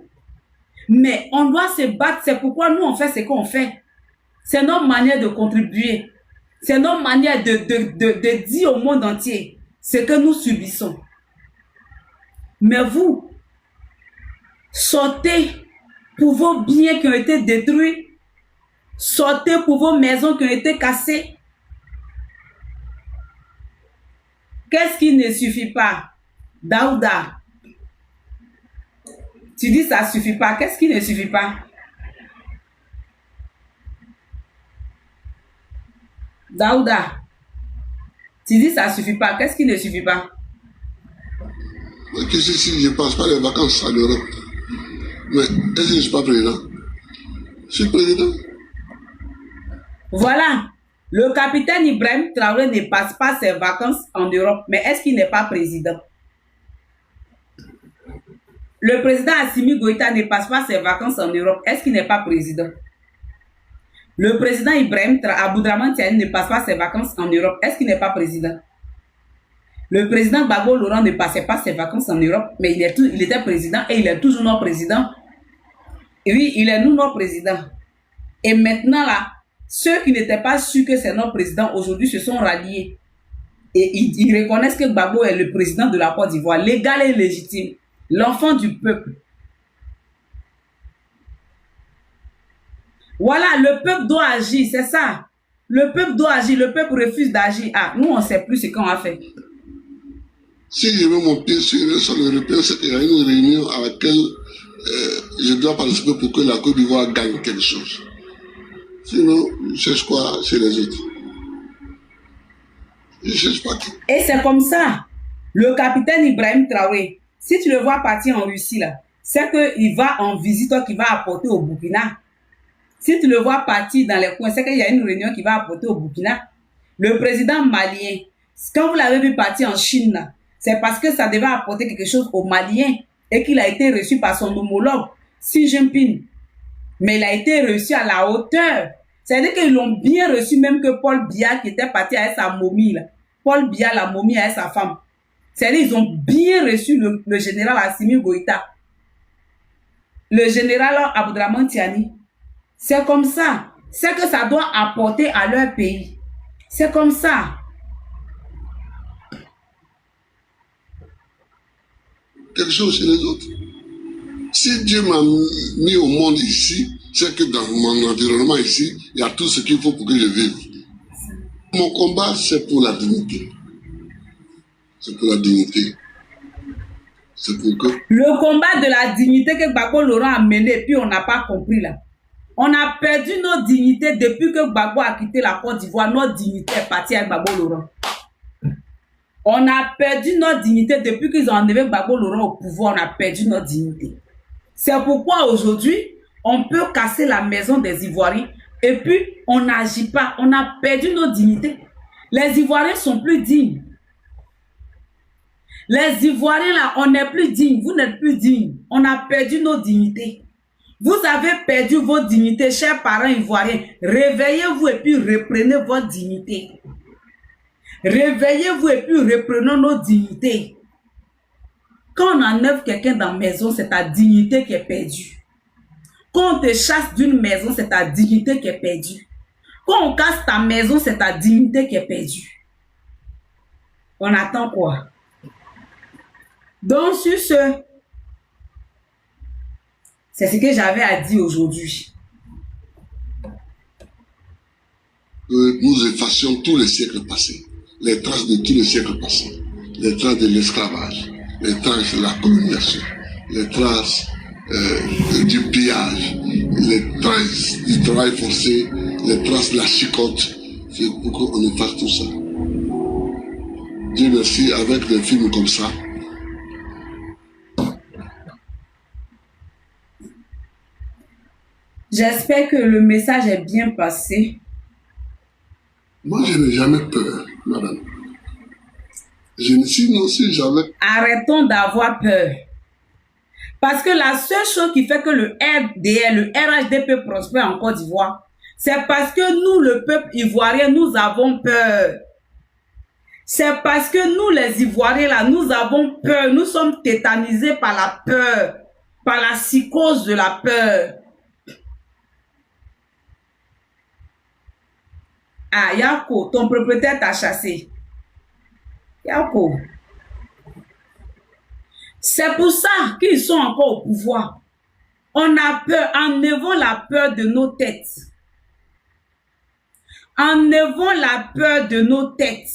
Mais on doit se battre. C'est pourquoi nous, on fait ce qu'on fait. C'est notre manière de contribuer. C'est notre manière de dire au monde entier ce que nous subissons. Mais vous, sortez pour vos biens qui ont été détruits. Sortez pour vos maisons qui ont été cassées. Qu'est-ce qui ne suffit pas? Daouda, tu dis ça ne suffit pas. Qu'est-ce qui ne suffit pas? Daouda, tu dis ça ne suffit pas. Qu'est-ce qui ne suffit pas? Que si je ne passe pas les vacances à l'Europe, mais est-ce que je ne suis pas président? Je suis président. Voilà. Le capitaine Ibrahim Traoré ne passe pas ses vacances en Europe, mais est-ce qu'il n'est pas président? Le président Assimi Goïta ne passe pas ses vacances en Europe, est-ce qu'il n'est pas président? Le président Ibrahim Abdourahmane Tiani ne passe pas ses vacances en Europe, est-ce qu'il n'est pas président? Le président Gbagbo Laurent ne passait pas ses vacances en Europe, mais il était président et il est toujours notre président. Et oui, il est notre président. Et maintenant là, ceux qui n'étaient pas sûrs que c'est notre président aujourd'hui se sont ralliés. Et ils reconnaissent que Gbagbo est le président de la Côte d'Ivoire, légal et légitime, l'enfant du peuple. Voilà, le peuple doit agir, c'est ça. Le peuple doit agir, le peuple refuse d'agir. Ah, nous on ne sait plus ce qu'on a fait. Si je mets mon pied sur le sol européen, il y a une réunion à laquelle je dois participer pour que la Côte d'Ivoire gagne quelque chose. Sinon, je cherche quoi chez les autres? Je cherche pas qui. Et c'est comme ça. Le capitaine Ibrahim Traoré, si tu le vois partir en Russie, là, c'est qu'il va en visite, qu'il va apporter au Burkina. Si tu le vois partir dans les coins, c'est qu'il y a une réunion qui va apporter au Burkina. Le président malien, quand vous l'avez vu partir en Chine, c'est parce que ça devait apporter quelque chose aux Maliens et qu'il a été reçu par son homologue, Xi Jinping. Mais il a été reçu à la hauteur. C'est-à-dire qu'ils l'ont bien reçu, même que Paul Biya qui était parti avec sa momie. Là. Paul Biya, la momie, avec sa femme. C'est-à-dire qu'ils ont bien reçu le général Assimi Goïta. Le général Abdourahmane Tiani. C'est comme ça. C'est que ça doit apporter à leur pays. C'est comme ça. Quelque chose chez les autres. Si Dieu m'a mis au monde ici, c'est que dans mon environnement ici, il y a tout ce qu'il faut pour que je vive. Mon combat, c'est pour la dignité. C'est pour la dignité. C'est pour que... Le combat de la dignité que Gbagbo Laurent a mené, puis on n'a pas compris là. On a perdu notre dignité depuis que Gbagbo a quitté la Côte d'Ivoire. Notre dignité est partie avec Gbagbo Laurent. On a perdu notre dignité depuis qu'ils ont enlevé Gbagbo Laurent au pouvoir. On a perdu notre dignité. C'est pourquoi aujourd'hui, on peut casser la maison des Ivoiriens et puis on n'agit pas. On a perdu notre dignité. Les Ivoiriens sont plus dignes. Les Ivoiriens là, on n'est plus dignes. Vous n'êtes plus dignes. On a perdu nos dignités. Vous avez perdu votre dignité, chers parents ivoiriens. Réveillez-vous et puis reprenez votre dignité. Réveillez-vous et puis reprenons nos dignités. Quand on enlève quelqu'un dans la maison, c'est ta dignité qui est perdue. Quand on te chasse d'une maison, c'est ta dignité qui est perdue. Quand on casse ta maison, c'est ta dignité qui est perdue. On attend quoi? Donc, sur ce, c'est ce que j'avais à dire aujourd'hui. Nous effacions tous les siècles passés, les traces de tous les siècles passés, les traces de l'esclavage, les traces de la colonisation, les traces du pillage, les traces du travail forcé, les traces de la chicote. C'est pour qu'on efface tout ça. Dieu merci, avec des films comme ça, j'espère que le message est bien passé. moi je n'ai jamais peur, madame. Sinon, si j'avais... Arrêtons d'avoir peur. Parce que la seule chose qui fait que le RDL, le RHD peut prospérer en Côte d'Ivoire, c'est parce que nous, le peuple ivoirien, nous avons peur. C'est parce que nous, les Ivoiriens, là, nous avons peur. Nous sommes tétanisés par la peur, par la psychose de la peur. Ah, Yako, ton propriétaire t'a chassé. Yako. C'est pour ça qu'ils sont encore au pouvoir. On a peur, enlevons la peur de nos têtes. Enlevons la peur de nos têtes.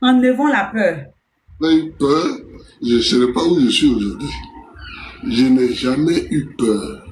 Enlevons la peur. J'ai eu peur, je ne sais pas où je suis aujourd'hui. Je n'ai jamais eu peur.